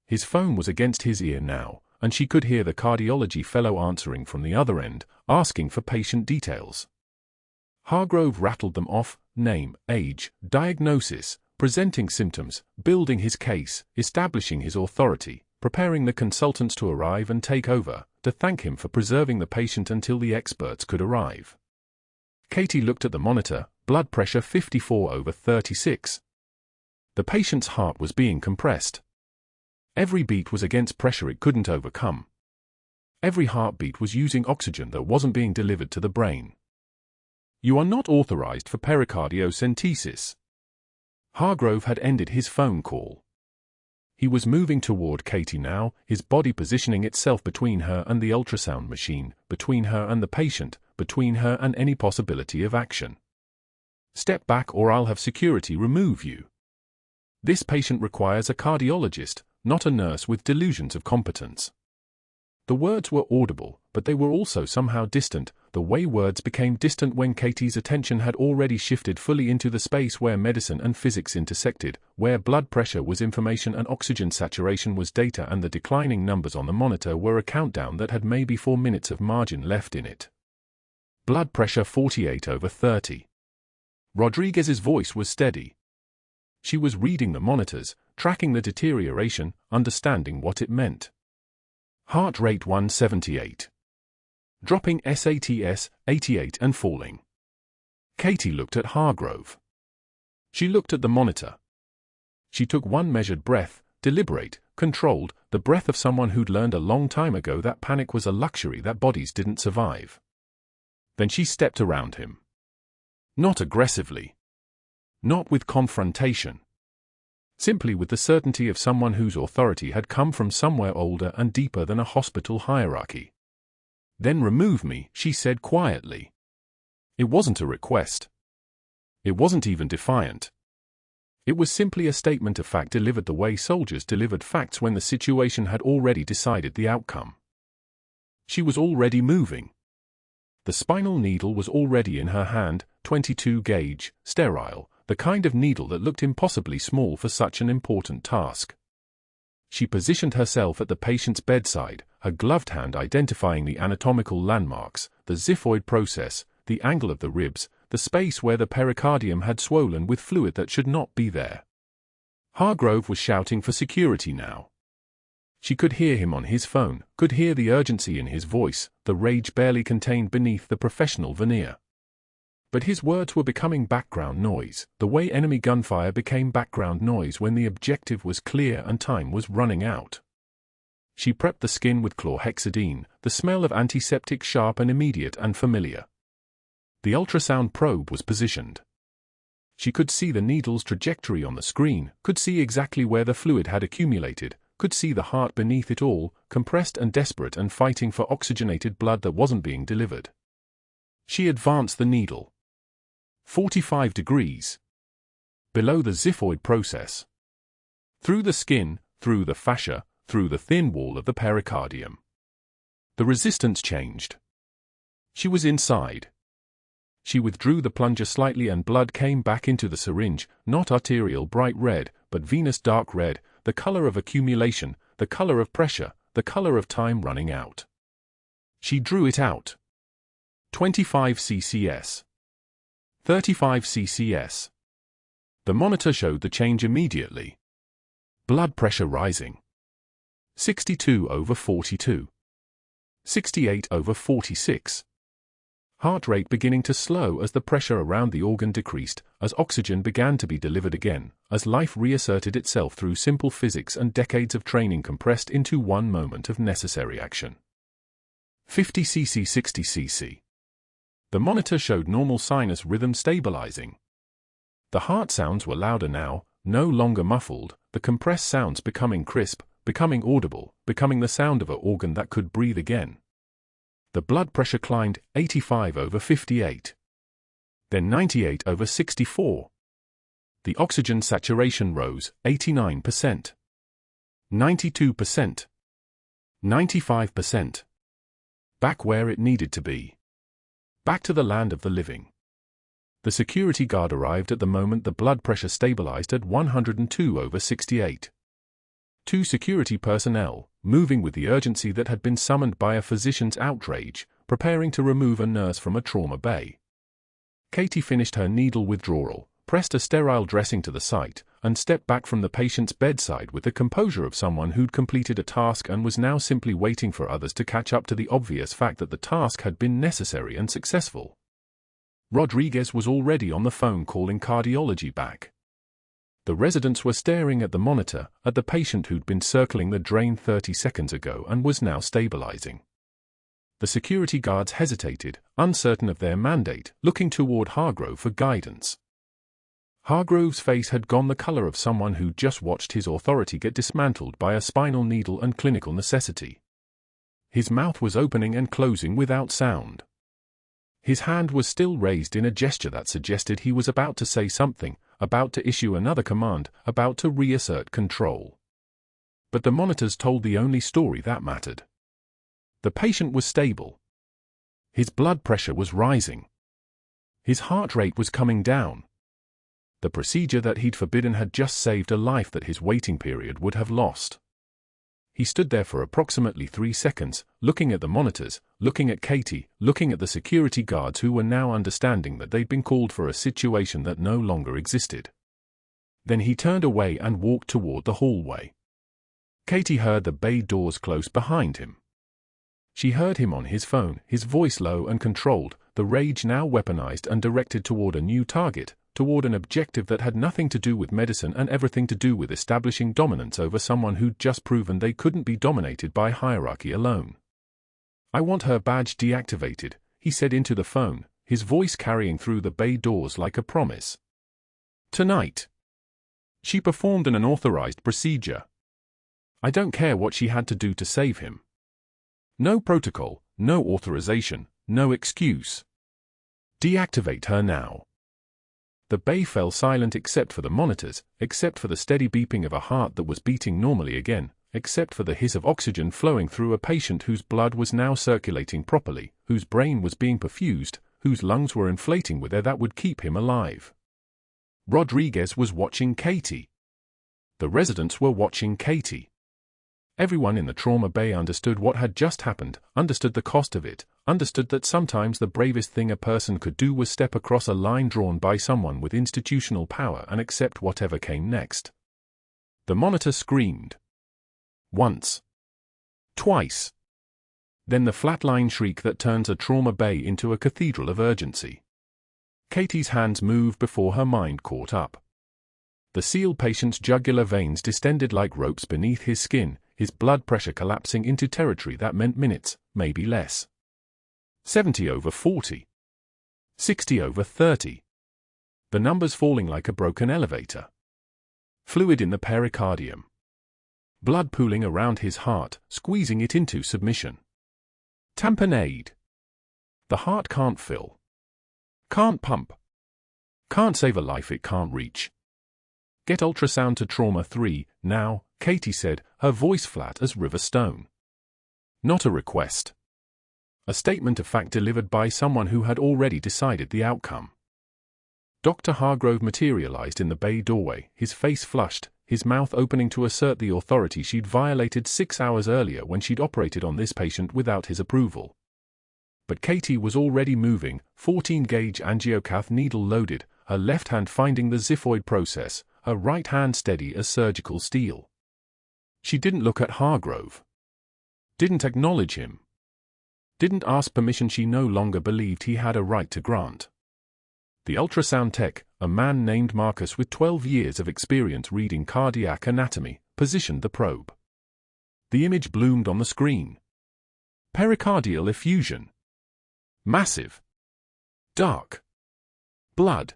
His phone was against his ear now, and she could hear the cardiology fellow answering from the other end, asking for patient details. Hargrove rattled them off: name, age, diagnosis, presenting symptoms, building his case, establishing his authority, preparing the consultants to arrive and take over, to thank him for preserving the patient until the experts could arrive. Katie looked at the monitor, blood pressure 54/36. The patient's heart was being compressed. Every beat was against pressure it couldn't overcome. Every heartbeat was using oxygen that wasn't being delivered to the brain. You are not authorized for pericardiocentesis. Hargrove had ended his phone call. He was moving toward Katie now, his body positioning itself between her and the ultrasound machine, between her and the patient, between her and any possibility of action. Step back or I'll have security remove you. This patient requires a cardiologist, not a nurse with delusions of competence. The words were audible, but they were also somehow distant, the way words became distant when Katie's attention had already shifted fully into the space where medicine and physics intersected, where blood pressure was information and oxygen saturation was data, and the declining numbers on the monitor were a countdown that had maybe 4 minutes of margin left in it. Blood pressure 48/30. Rodriguez's voice was steady. She was reading the monitors, tracking the deterioration, understanding what it meant. Heart rate 178. Dropping SATS, 88 and falling. Katie looked at Hargrove. She looked at the monitor. She took one measured breath, deliberate, controlled, the breath of someone who'd learned a long time ago that panic was a luxury that bodies didn't survive. Then she stepped around him. Not aggressively. Not with confrontation. Simply with the certainty of someone whose authority had come from somewhere older and deeper than a hospital hierarchy. Then remove me, she said quietly. It wasn't a request. It wasn't even defiant. It was simply a statement of fact delivered the way soldiers delivered facts when the situation had already decided the outcome. She was already moving. The spinal needle was already in her hand, 22 gauge, sterile, the kind of needle that looked impossibly small for such an important task. She positioned herself at the patient's bedside, her gloved hand identifying the anatomical landmarks, the xiphoid process, the angle of the ribs, the space where the pericardium had swollen with fluid that should not be there. Hargrove was shouting for security now. She could hear him on his phone, could hear the urgency in his voice, the rage barely contained beneath the professional veneer. But his words were becoming background noise, the way enemy gunfire became background noise when the objective was clear and time was running out. She prepped the skin with chlorhexidine, the smell of antiseptic sharp and immediate and familiar. The ultrasound probe was positioned. She could see the needle's trajectory on the screen, could see exactly where the fluid had accumulated, could see the heart beneath it all, compressed and desperate and fighting for oxygenated blood that wasn't being delivered. She advanced the needle. 45 degrees. Below the xiphoid process. Through the skin, through the fascia, through the thin wall of the pericardium. The resistance changed. She was inside. She withdrew the plunger slightly and blood came back into the syringe, not arterial bright red, but venous dark red, the color of accumulation, the color of pressure, the color of time running out. She drew it out. 25 ccs. 35 ccs. The monitor showed the change immediately. Blood pressure rising. 62/42. 68/46. Heart rate beginning to slow as the pressure around the organ decreased, as oxygen began to be delivered again, as life reasserted itself through simple physics and decades of training compressed into one moment of necessary action. 50 cc 60 cc. The monitor showed normal sinus rhythm stabilizing. The heart sounds were louder now, no longer muffled, the compressed sounds becoming crisp, becoming audible, becoming the sound of an organ that could breathe again. The blood pressure climbed 85/58. Then 98/64. The oxygen saturation rose 89%. 92%. 95%. Back where it needed to be. Back to the land of the living. The security guard arrived at the moment the blood pressure stabilized at 102/68. 2 security personnel, moving with the urgency that had been summoned by a physician's outrage, preparing to remove a nurse from a trauma bay. Katie finished her needle withdrawal, pressed a sterile dressing to the site, and stepped back from the patient's bedside with the composure of someone who'd completed a task and was now simply waiting for others to catch up to the obvious fact that the task had been necessary and successful. Rodriguez was already on the phone calling cardiology back. The residents were staring at the monitor, at the patient who'd been circling the drain 30 seconds ago and was now stabilizing. The security guards hesitated, uncertain of their mandate, looking toward Hargrove for guidance. Hargrove's face had gone the color of someone who'd just watched his authority get dismantled by a spinal needle and clinical necessity. His mouth was opening and closing without sound. His hand was still raised in a gesture that suggested he was about to say something, about to issue another command, about to reassert control. But the monitors told the only story that mattered. The patient was stable. His blood pressure was rising. His heart rate was coming down. The procedure that he'd forbidden had just saved a life that his waiting period would have lost. He stood there for approximately 3 seconds, looking at the monitors, looking at Katie, looking at the security guards who were now understanding that they'd been called for a situation that no longer existed. Then he turned away and walked toward the hallway. Katie heard the bay doors close behind him. She heard him on his phone, his voice low and controlled, the rage now weaponized and directed toward a new target, toward an objective that had nothing to do with medicine and everything to do with establishing dominance over someone who'd just proven they couldn't be dominated by hierarchy alone. "I want her badge deactivated," he said into the phone, his voice carrying through the bay doors like a promise. "Tonight." She performed an unauthorized procedure. I don't care what she had to do to save him. No protocol, no authorization, no excuse. Deactivate her now. The bay fell silent except for the monitors, except for the steady beeping of a heart that was beating normally again, except for the hiss of oxygen flowing through a patient whose blood was now circulating properly, whose brain was being perfused, whose lungs were inflating with air that would keep him alive. Rodriguez was watching Katie. The residents were watching Katie. Everyone in the trauma bay understood what had just happened, understood the cost of it, understood that sometimes the bravest thing a person could do was step across a line drawn by someone with institutional power and accept whatever came next. The monitor screamed. Once. Twice. Then the flatline shriek that turns a trauma bay into a cathedral of urgency. Katie's hands moved before her mind caught up. The SEAL patient's jugular veins distended like ropes beneath his skin, his blood pressure collapsing into territory that meant minutes, maybe less. 70/40. 60/30. The numbers falling like a broken elevator. Fluid in the pericardium. Blood pooling around his heart, squeezing it into submission. Tamponade. The heart can't fill. Can't pump. Can't save a life it can't reach. Get ultrasound to trauma 3, now, Katie said, her voice flat as river stone. Not a request. A statement of fact delivered by someone who had already decided the outcome. Dr. Hargrove materialized in the bay doorway, his face flushed, his mouth opening to assert the authority she'd violated 6 hours earlier when she'd operated on this patient without his approval. But Katie was already moving, 14-gauge angiocath needle loaded, her left hand finding the xiphoid process, her right hand steady as surgical steel. She didn't look at Hargrove. Didn't acknowledge him. Didn't ask permission she no longer believed he had a right to grant. The ultrasound tech, a man named Marcus with 12 years of experience reading cardiac anatomy, positioned the probe. The image bloomed on the screen. Pericardial effusion. Massive. Dark. Blood.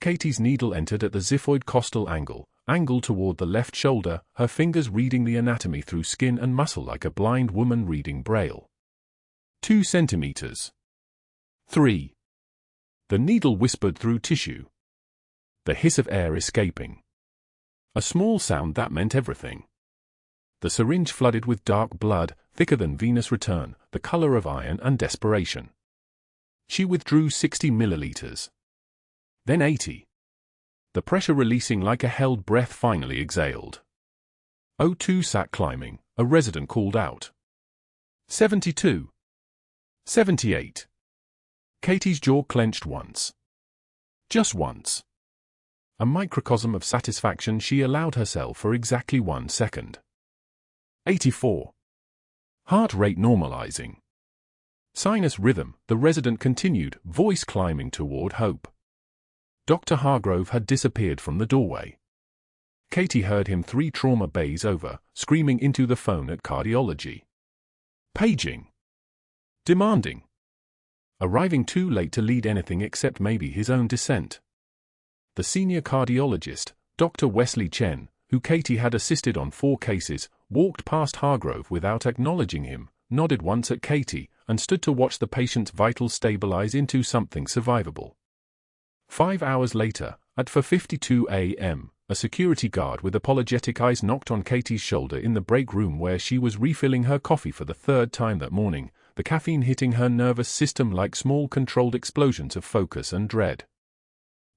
Katie's needle entered at the xiphoid costal angle, angled toward the left shoulder, her fingers reading the anatomy through skin and muscle like a blind woman reading Braille. 2 centimeters. 3. The needle whispered through tissue. The hiss of air escaping. A small sound that meant everything. The syringe flooded with dark blood, thicker than venous return, the color of iron and desperation. She withdrew 60 milliliters. Then 80. The pressure releasing like a held breath finally exhaled. O2 sat climbing, a resident called out. 72. 78. Katie's jaw clenched once. Just once. A microcosm of satisfaction she allowed herself for exactly 1 second. 84. Heart rate normalizing. Sinus rhythm, the resident continued, voice climbing toward hope. Dr. Hargrove had disappeared from the doorway. Katie heard him 3 trauma bays over, screaming into the phone at cardiology. Paging. Demanding. Arriving too late to lead anything except maybe his own dissent. The senior cardiologist, Dr. Wesley Chen, who Katie had assisted on 4 cases, walked past Hargrove without acknowledging him, nodded once at Katie, and stood to watch the patient's vitals stabilize into something survivable. 5 hours later, at 4:52 a.m., a security guard with apologetic eyes knocked on Katie's shoulder in the break room where she was refilling her coffee for the 3rd time that morning, the caffeine hitting her nervous system like small controlled explosions of focus and dread.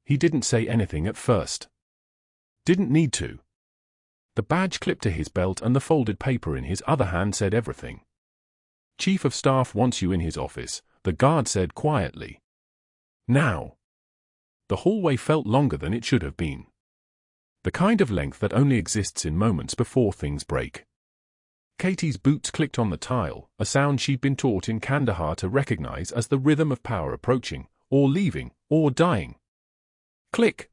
He didn't say anything at first. Didn't need to. The badge clipped to his belt and the folded paper in his other hand said everything. Chief of Staff wants you in his office, the guard said quietly. Now. The hallway felt longer than it should have been. The kind of length that only exists in moments before things break. Katie's boots clicked on the tile, a sound she'd been taught in Kandahar to recognize as the rhythm of power approaching, or leaving, or dying. Click.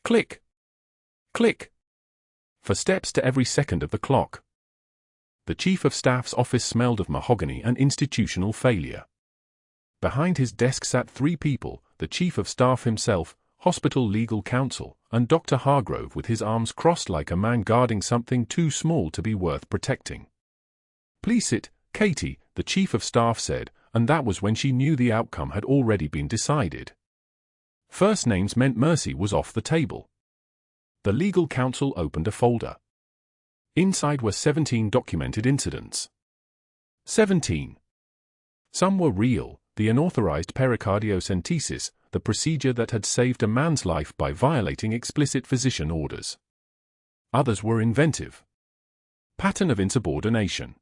Click. Click. For steps to every second of the clock. The Chief of Staff's office smelled of mahogany and institutional failure. Behind his desk sat 3 people, the Chief of Staff himself, hospital legal counsel, and Dr. Hargrove with his arms crossed like a man guarding something too small to be worth protecting. Please sit, Katie, the Chief of Staff said, and that was when she knew the outcome had already been decided. First names meant mercy was off the table. The legal counsel opened a folder. Inside were 17 documented incidents. 17. Some were real, the unauthorized pericardiocentesis, the procedure that had saved a man's life by violating explicit physician orders. Others were inventive. Pattern of insubordination.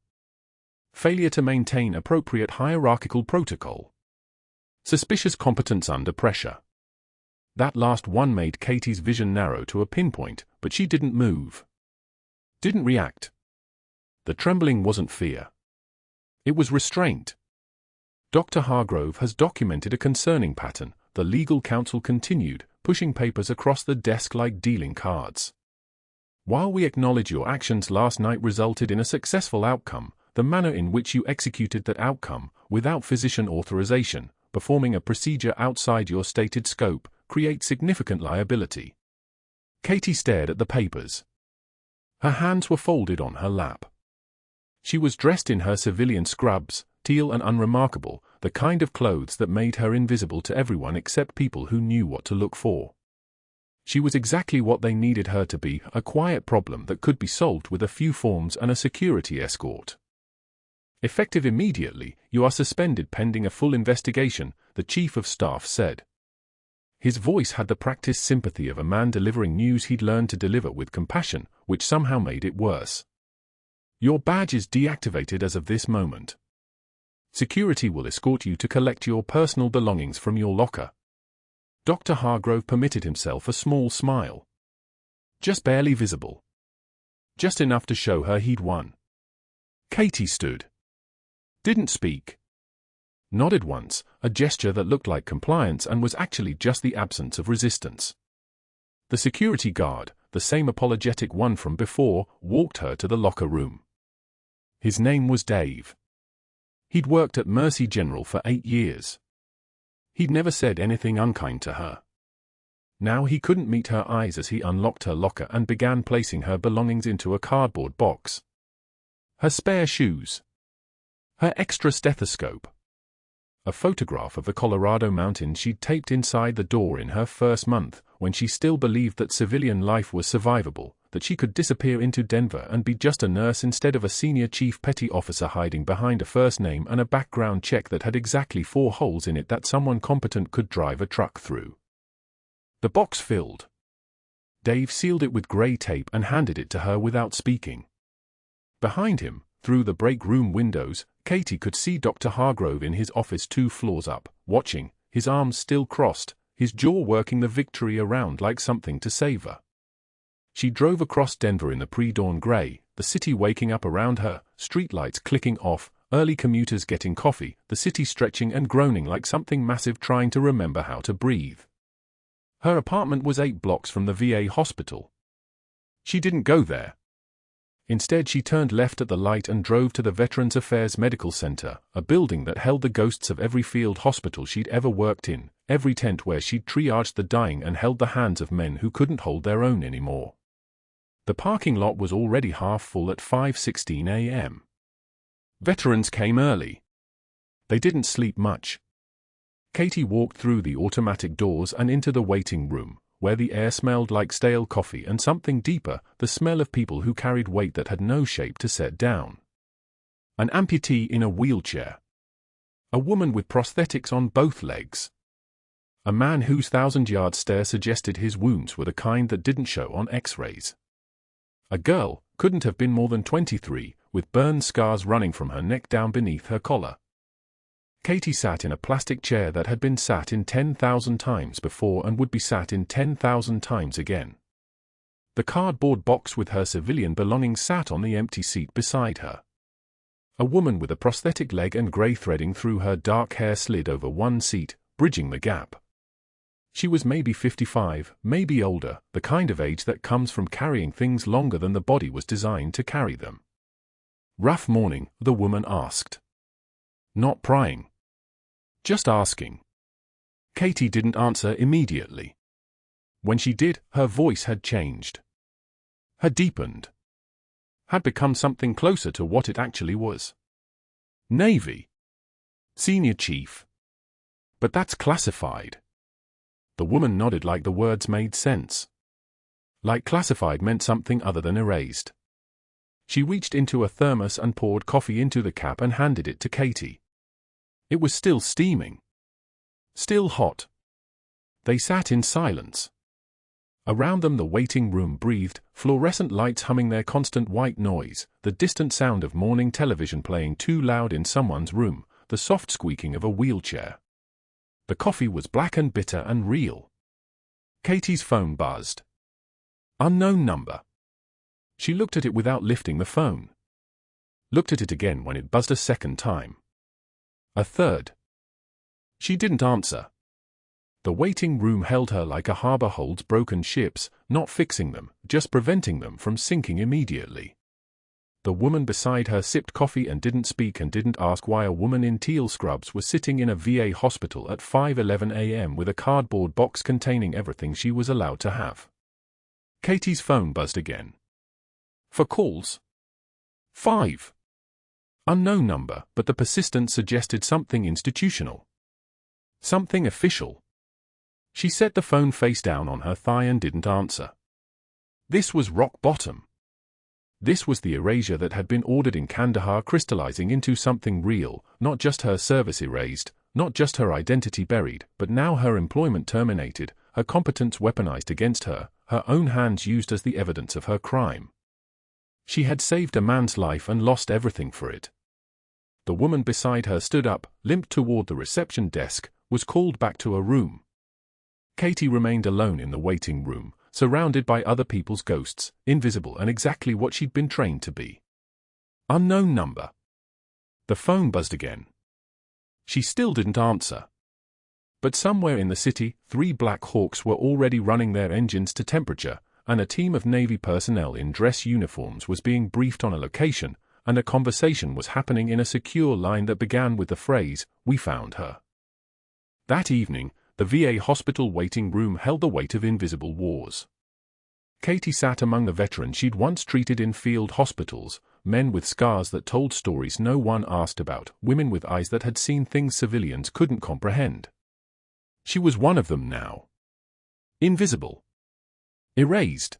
Failure to maintain appropriate hierarchical protocol. Suspicious competence under pressure. That last one made Katie's vision narrow to a pinpoint, but she didn't move. Didn't react. The trembling wasn't fear. It was restraint. Dr. Hargrove has documented a concerning pattern, the legal counsel continued, pushing papers across the desk like dealing cards. While we acknowledge your actions last night resulted in a successful outcome, the manner in which you executed that outcome, without physician authorization, performing a procedure outside your stated scope, creates significant liability. Katie stared at the papers. Her hands were folded on her lap. She was dressed in her civilian scrubs, teal and unremarkable, the kind of clothes that made her invisible to everyone except people who knew what to look for. She was exactly what they needed her to be, a quiet problem that could be solved with a few forms and a security escort. Effective immediately, you are suspended pending a full investigation, the chief of staff said. His voice had the practiced sympathy of a man delivering news he'd learned to deliver with compassion, which somehow made it worse. Your badge is deactivated as of this moment. Security will escort you to collect your personal belongings from your locker. Dr. Hargrove permitted himself a small smile. Just barely visible. Just enough to show her he'd won. Katie stood. Didn't speak. Nodded once, a gesture that looked like compliance and was actually just the absence of resistance. The security guard, the same apologetic one from before, walked her to the locker room. His name was Dave. He'd worked at Mercy General for 8 years. He'd never said anything unkind to her. Now he couldn't meet her eyes as he unlocked her locker and began placing her belongings into a cardboard box. Her spare shoes. Her extra stethoscope. A photograph of the Colorado mountains she'd taped inside the door in her first month, when she still believed that civilian life was survivable, that she could disappear into Denver and be just a nurse instead of a senior chief petty officer hiding behind a first name and a background check that had exactly 4 holes in it that someone competent could drive a truck through. The box filled. Dave sealed it with gray tape and handed it to her without speaking. Behind him, through the break room windows, Katie could see Dr. Hargrove in his office 2 floors up, watching, his arms still crossed, his jaw working the victory around like something to savor. She drove across Denver in the pre-dawn gray, the city waking up around her, streetlights clicking off, early commuters getting coffee, the city stretching and groaning like something massive trying to remember how to breathe. Her apartment was 8 blocks from the VA hospital. She didn't go there. Instead, she turned left at the light and drove to the Veterans Affairs Medical Center, a building that held the ghosts of every field hospital she'd ever worked in, every tent where she'd triaged the dying and held the hands of men who couldn't hold their own anymore. The parking lot was already half full at 5:16 a.m. Veterans came early. They didn't sleep much. Katie walked through the automatic doors and into the waiting room, where the air smelled like stale coffee and something deeper, the smell of people who carried weight that had no shape to set down. An amputee in a wheelchair. A woman with prosthetics on both legs. A man whose 1,000-yard stare suggested his wounds were the kind that didn't show on X-rays. A girl, couldn't have been more than 23, with burn scars running from her neck down beneath her collar. Katie sat in a plastic chair that had been sat in 10,000 times before and would be sat in 10,000 times again. The cardboard box with her civilian belongings sat on the empty seat beside her. A woman with a prosthetic leg and grey threading through her dark hair slid over one seat, bridging the gap. She was maybe 55, maybe older, the kind of age that comes from carrying things longer than the body was designed to carry them. "Rough morning?" the woman asked. Not prying. Just asking. Katie didn't answer immediately. When she did, her voice had changed. Had deepened. Had become something closer to what it actually was. Navy. Senior Chief. But that's classified. The woman nodded like the words made sense. Like classified meant something other than erased. She reached into a thermos and poured coffee into the cap and handed it to Katie. It was still steaming. Still hot. They sat in silence. Around them the waiting room breathed, fluorescent lights humming their constant white noise, the distant sound of morning television playing too loud in someone's room, the soft squeaking of a wheelchair. The coffee was black and bitter and real. Katie's phone buzzed. Unknown number. She looked at it without lifting the phone. Looked at it again when it buzzed a second time. A third. She didn't answer. The waiting room held her like a harbor holds broken ships, not fixing them, just preventing them from sinking immediately. The woman beside her sipped coffee and didn't speak and didn't ask why a woman in teal scrubs was sitting in a VA hospital at 5:11 a.m. with a cardboard box containing everything she was allowed to have. Katie's phone buzzed again. For calls? 5. Unknown number, but the persistence suggested something institutional. Something official. She set the phone face down on her thigh and didn't answer. This was rock bottom. This was the erasure that had been ordered in Kandahar crystallizing into something real, not just her service erased, not just her identity buried, but now her employment terminated, her competence weaponized against her, her own hands used as the evidence of her crime. She had saved a man's life and lost everything for it. The woman beside her stood up, limped toward the reception desk, was called back to a room. Katie remained alone in the waiting room, surrounded by other people's ghosts, invisible and exactly what she'd been trained to be. Unknown number. The phone buzzed again. She still didn't answer. But somewhere in the city, 3 Black Hawks were already running their engines to temperature, and a team of Navy personnel in dress uniforms was being briefed on a location, and a conversation was happening in a secure line that began with the phrase, "We found her." That evening, the VA hospital waiting room held the weight of invisible wars. Katie sat among the veterans she'd once treated in field hospitals, men with scars that told stories no one asked about, women with eyes that had seen things civilians couldn't comprehend. She was one of them now. Invisible. Erased.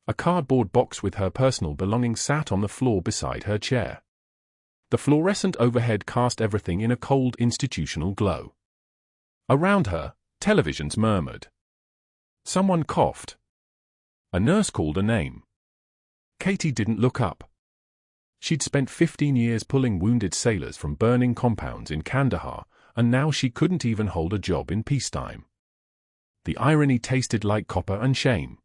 A cardboard box with her personal belongings sat on the floor beside her chair. The fluorescent overhead cast everything in a cold institutional glow. Around her, televisions murmured. Someone coughed. A nurse called a name. Katie didn't look up. She'd spent 15 years pulling wounded sailors from burning compounds in Kandahar, and now she couldn't even hold a job in peacetime. The irony tasted like copper and shame.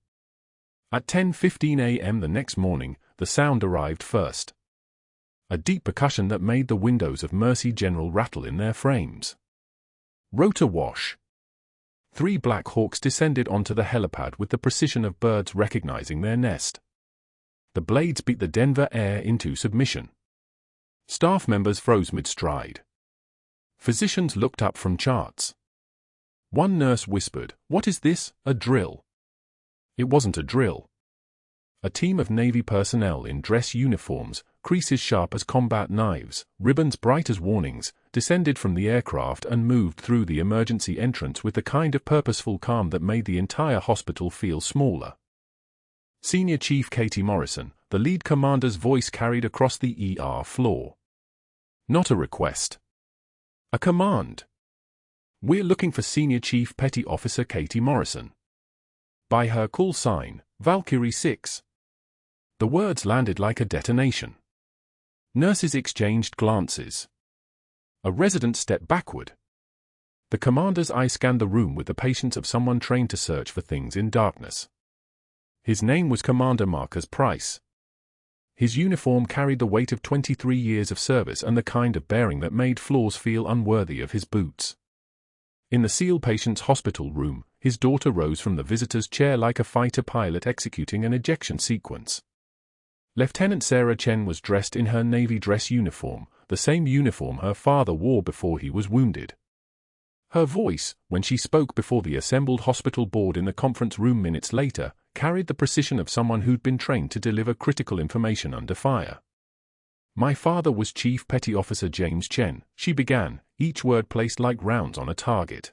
At 10:15 a.m. the next morning, the sound arrived first. A deep percussion that made the windows of Mercy General rattle in their frames. Rotor wash. 3 Black Hawks descended onto the helipad with the precision of birds recognizing their nest. The blades beat the Denver air into submission. Staff members froze mid-stride. Physicians looked up from charts. One nurse whispered, "What is this, a drill?" It wasn't a drill. A team of Navy personnel in dress uniforms, creases sharp as combat knives, ribbons bright as warnings, descended from the aircraft and moved through the emergency entrance with the kind of purposeful calm that made the entire hospital feel smaller. Senior Chief Katie Morrison, the lead commander's voice carried across the ER floor. Not a request. A command. "We're looking for Senior Chief Petty Officer Katie Morrison. By her call sign, Valkyrie 6. The words landed like a detonation. Nurses exchanged glances. A resident stepped backward. The commander's eye scanned the room with the patience of someone trained to search for things in darkness. His name was Commander Marcus Price. His uniform carried the weight of 23 years of service and the kind of bearing that made floors feel unworthy of his boots. In the SEAL patient's hospital room, his daughter rose from the visitor's chair like a fighter pilot executing an ejection sequence. Lieutenant Sarah Chen was dressed in her Navy dress uniform, the same uniform her father wore before he was wounded. Her voice, when she spoke before the assembled hospital board in the conference room minutes later, carried the precision of someone who'd been trained to deliver critical information under fire. "My father was Chief Petty Officer James Chen," she began, each word placed like rounds on a target.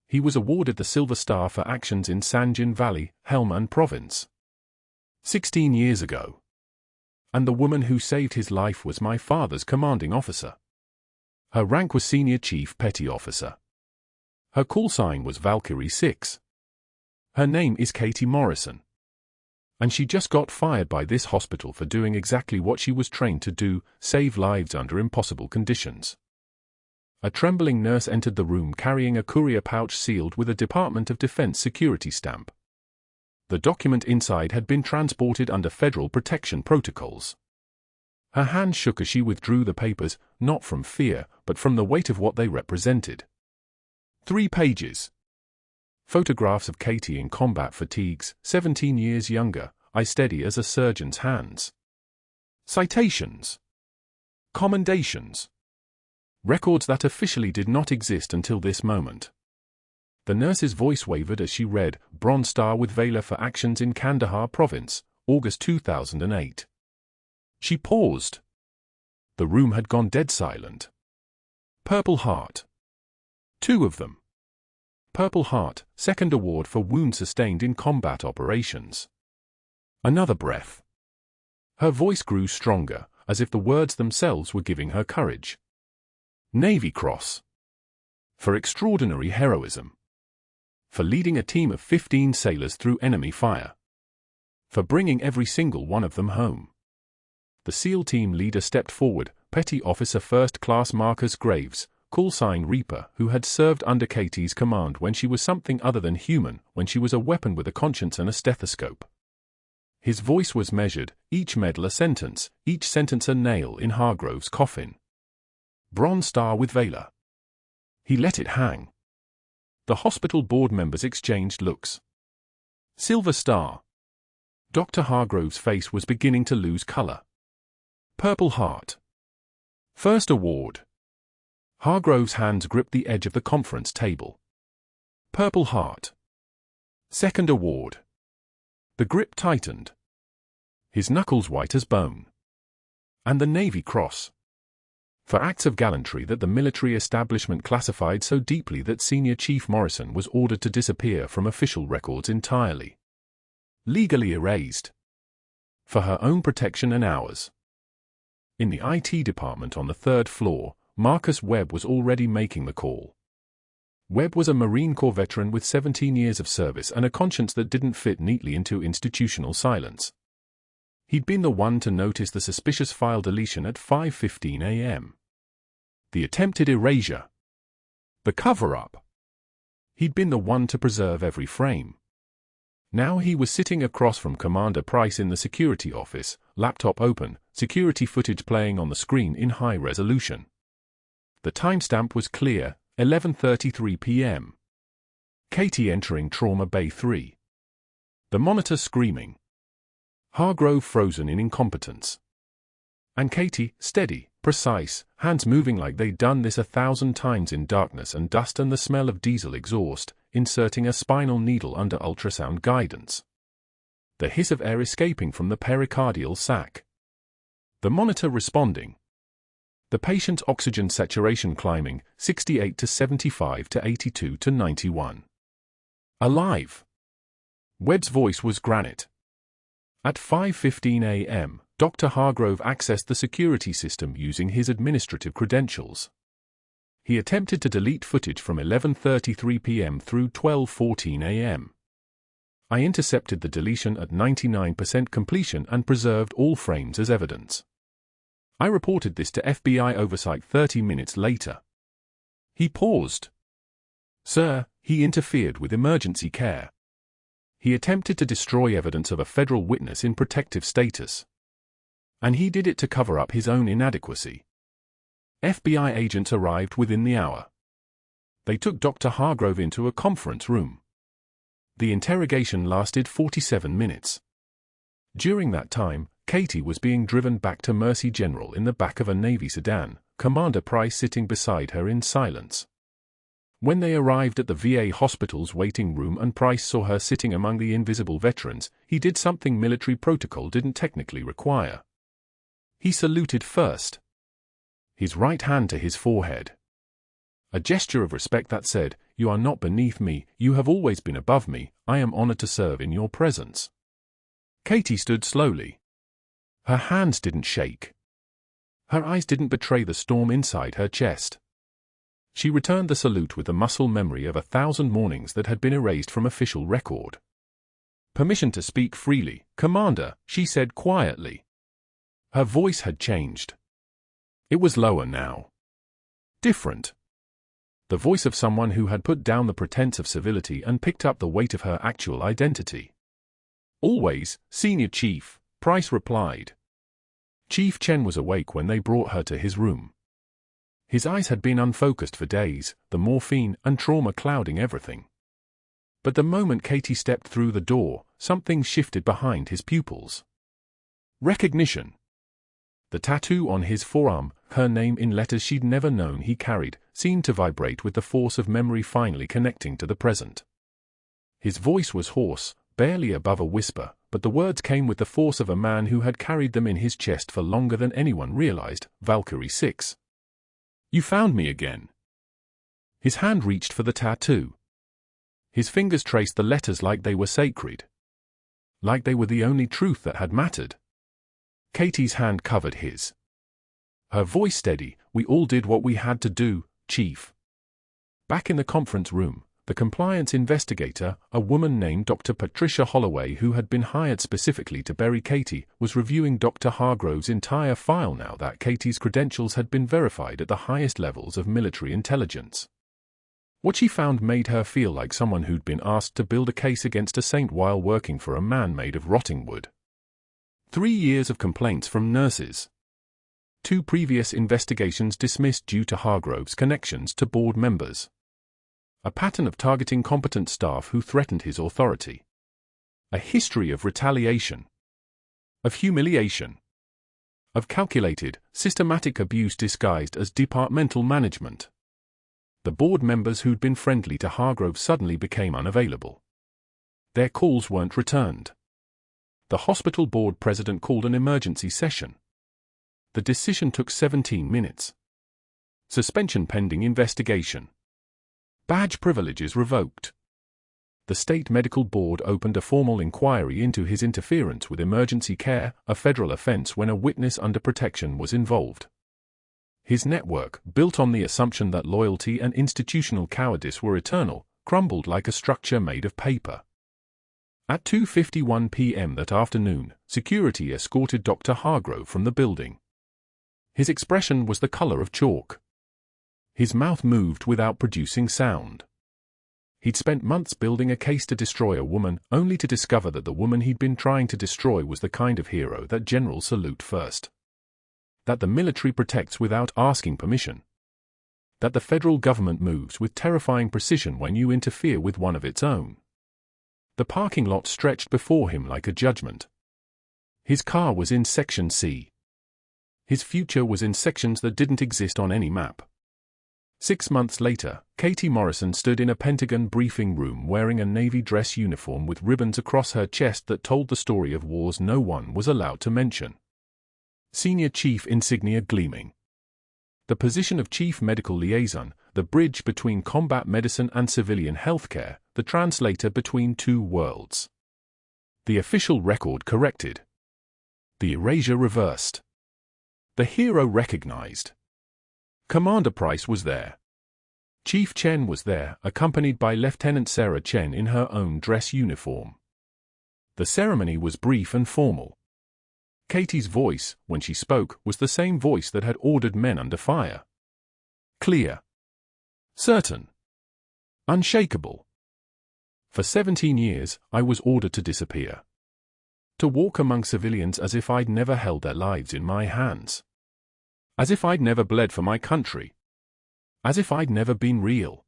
"He was awarded the Silver Star for actions in Sanjin Valley, Helmand Province. 16 years ago. And the woman who saved his life was my father's commanding officer. Her rank was Senior Chief Petty Officer. Her call sign was Valkyrie 6. Her name is Katie Morrison. And she just got fired by this hospital for doing exactly what she was trained to do, save lives under impossible conditions." A trembling nurse entered the room carrying a courier pouch sealed with a Department of Defense security stamp. The document inside had been transported under federal protection protocols. Her hand shook as she withdrew the papers, not from fear, but from the weight of what they represented. 3 pages. Photographs of Katie in combat fatigues, 17 years younger, eyes steady as a surgeon's hands. Citations. Commendations. Records that officially did not exist until this moment. The nurse's voice wavered as she read, "Bronze Star with Valor for actions in Kandahar Province, August 2008. She paused. The room had gone dead silent. Purple Heart. 2 of them. Purple Heart, second award for wound sustained in combat operations. Another breath. Her voice grew stronger, as if the words themselves were giving her courage. Navy Cross. For extraordinary heroism. For leading a team of 15 sailors through enemy fire. For bringing every single one of them home. The SEAL team leader stepped forward, Petty Officer First Class Marcus Graves, callsign Reaper, who had served under Katie's command when she was something other than human, when she was a weapon with a conscience and a stethoscope. His voice was measured, each medal a sentence a nail in Hargrove's coffin. Bronze Star with Valor. He let it hang. The hospital board members exchanged looks. Silver Star. Dr. Hargrove's face was beginning to lose color. Purple Heart. First award. Hargrove's hands gripped the edge of the conference table. Purple Heart. Second award. The grip tightened. His knuckles white as bone. And the Navy Cross. For acts of gallantry that the military establishment classified so deeply that Senior Chief Morrison was ordered to disappear from official records entirely. Legally erased. For her own protection and ours. In the IT department on the third floor, Marcus Webb was already making the call. Webb was a Marine Corps veteran with 17 years of service and a conscience that didn't fit neatly into institutional silence. He'd been the one to notice the suspicious file deletion at 5:15 a.m. The attempted erasure. The cover-up. He'd been the one to preserve every frame. Now he was sitting across from Commander Price in the security office, laptop open, security footage playing on the screen in high resolution. The timestamp was clear, 11:33 p.m. Katie entering Trauma Bay 3. The monitor screaming. Hargrove frozen in incompetence. And Katie, steady, precise, hands moving like they'd done this 1,000 times in darkness and dust and the smell of diesel exhaust, inserting a spinal needle under ultrasound guidance. The hiss of air escaping from the pericardial sac. The monitor responding. The patient's oxygen saturation climbing, 68 to 75 to 82 to 91. Alive. Webb's voice was granite. At 5:15 a.m., Dr. Hargrove accessed the security system using his administrative credentials. He attempted to delete footage from 11:33 p.m. through 12:14 a.m. I intercepted the deletion at 99% completion and preserved all frames as evidence. I reported this to FBI oversight 30 minutes later. He paused. Sir, he interfered with emergency care. He attempted to destroy evidence of a federal witness in protective status. And he did it to cover up his own inadequacy. FBI agents arrived within the hour. They took Dr. Hargrove into a conference room. The interrogation lasted 47 minutes. During that time, Katie was being driven back to Mercy General in the back of a Navy sedan, Commander Price sitting beside her in silence. When they arrived at the VA hospital's waiting room and Price saw her sitting among the invisible veterans, he did something military protocol didn't technically require. He saluted first. His right hand to his forehead. A gesture of respect that said, "You are not beneath me, you have always been above me, I am honored to serve in your presence." Katie stood slowly. Her hands didn't shake. Her eyes didn't betray the storm inside her chest. She returned the salute with the muscle memory of 1,000 mornings that had been erased from official record. "Permission to speak freely, Commander," she said quietly. Her voice had changed. It was lower now. Different. The voice of someone who had put down the pretense of civility and picked up the weight of her actual identity. "Always, Senior Chief," Price replied. Chief Chen was awake when they brought her to his room. His eyes had been unfocused for days, the morphine and trauma clouding everything. But the moment Katie stepped through the door, something shifted behind his pupils. Recognition. The tattoo on his forearm, her name in letters she'd never known he carried, seemed to vibrate with the force of memory finally connecting to the present. His voice was hoarse, barely above a whisper, but the words came with the force of a man who had carried them in his chest for longer than anyone realized. Valkyrie 6. "You found me again." His hand reached for the tattoo. His fingers traced the letters like they were sacred. Like they were the only truth that had mattered. Katie's hand covered his. Her voice steady. "We all did what we had to do, Chief." Back in the conference room, the compliance investigator, a woman named Dr. Patricia Holloway who had been hired specifically to bury Katie, was reviewing Dr. Hargrove's entire file now that Katie's credentials had been verified at the highest levels of military intelligence. What she found made her feel like someone who'd been asked to build a case against a saint while working for a man made of rotting wood. 3 years of complaints from nurses. 2 previous investigations dismissed due to Hargrove's connections to board members. A pattern of targeting competent staff who threatened his authority. A history of retaliation. Of humiliation. Of calculated, systematic abuse disguised as departmental management. The board members who'd been friendly to Hargrove suddenly became unavailable. Their calls weren't returned. The hospital board president called an emergency session. The decision took 17 minutes. Suspension pending investigation. Badge privileges revoked. The state medical board opened a formal inquiry into his interference with emergency care, a federal offense when a witness under protection was involved. His network, built on the assumption that loyalty and institutional cowardice were eternal, crumbled like a structure made of paper. At 2:51 p.m. that afternoon, security escorted Dr. Hargrove from the building. His expression was the color of chalk. His mouth moved without producing sound. He'd spent months building a case to destroy a woman, only to discover that the woman he'd been trying to destroy was the kind of hero that generals salute first. That the military protects without asking permission. That the federal government moves with terrifying precision when you interfere with one of its own. The parking lot stretched before him like a judgment. His car was in Section C. His future was in sections that didn't exist on any map. 6 months later, Katie Morrison stood in a Pentagon briefing room wearing a Navy dress uniform with ribbons across her chest that told the story of wars no one was allowed to mention. Senior Chief insignia gleaming. The position of Chief Medical Liaison, the bridge between combat medicine and civilian healthcare, the translator between 2 worlds. The official record corrected. The erasure reversed. The hero recognized. Commander Price was there. Chief Chen was there, accompanied by Lieutenant Sarah Chen in her own dress uniform. The ceremony was brief and formal. Katie's voice, when she spoke, was the same voice that had ordered men under fire. Clear. Certain. Unshakable. For 17 years, I was ordered to disappear. To walk among civilians as if I'd never held their lives in my hands. As if I'd never bled for my country. As if I'd never been real.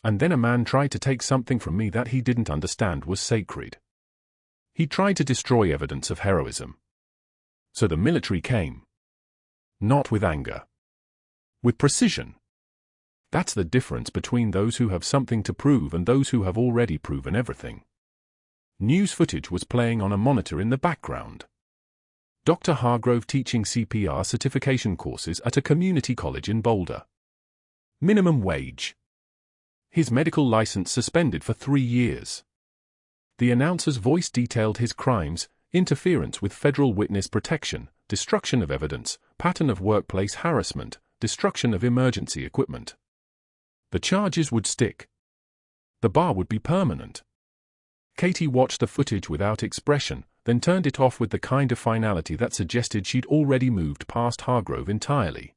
And then a man tried to take something from me that he didn't understand was sacred. He tried to destroy evidence of heroism. So the military came. Not with anger. With precision. That's the difference between those who have something to prove and those who have already proven everything. News footage was playing on a monitor in the background. Dr. Hargrove teaching CPR certification courses at a community college in Boulder. Minimum wage. His medical license suspended for 3 years. The announcer's voice detailed his crimes: interference with federal witness protection, destruction of evidence, pattern of workplace harassment, destruction of emergency equipment. The charges would stick. The bar would be permanent. Katie watched the footage without expression, then turned it off with the kind of finality that suggested she'd already moved past Hargrove entirely.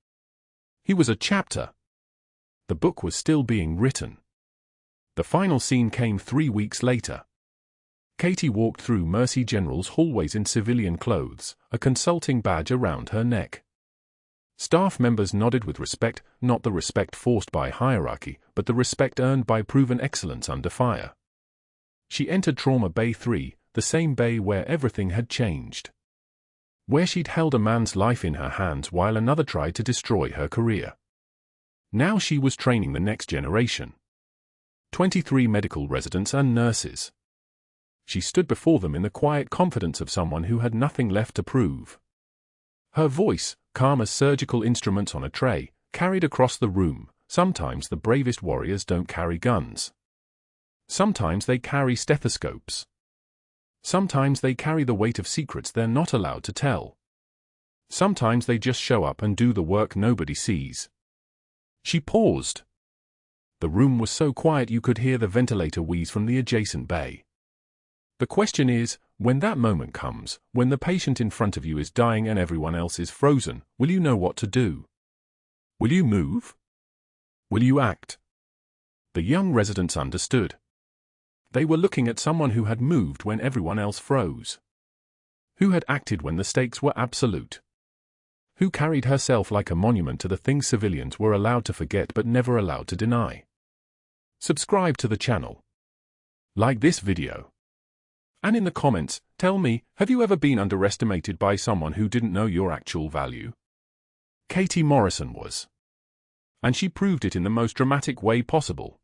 He was a chapter. The book was still being written. The final scene came 3 weeks later. Katie walked through Mercy General's hallways in civilian clothes, a consulting badge around her neck. Staff members nodded with respect, not the respect forced by hierarchy, but the respect earned by proven excellence under fire. She entered Trauma Bay 3, the same bay where everything had changed. Where she'd held a man's life in her hands while another tried to destroy her career. Now she was training the next generation. 23 medical residents and nurses. She stood before them in the quiet confidence of someone who had nothing left to prove. Her voice, calm as surgical instruments on a tray, carried across the room. Sometimes the bravest warriors don't carry guns. Sometimes they carry stethoscopes. Sometimes they carry the weight of secrets they're not allowed to tell. Sometimes they just show up and do the work nobody sees. She paused. The room was so quiet you could hear the ventilator wheeze from the adjacent bay. The question is, when that moment comes, when the patient in front of you is dying and everyone else is frozen, will you know what to do? Will you move? Will you act? The young residents understood. They were looking at someone who had moved when everyone else froze. Who had acted when the stakes were absolute. Who carried herself like a monument to the things civilians were allowed to forget but never allowed to deny. Subscribe to the channel. Like this video. And in the comments, tell me, have you ever been underestimated by someone who didn't know your actual value? Katie Morrison was. And she proved it in the most dramatic way possible.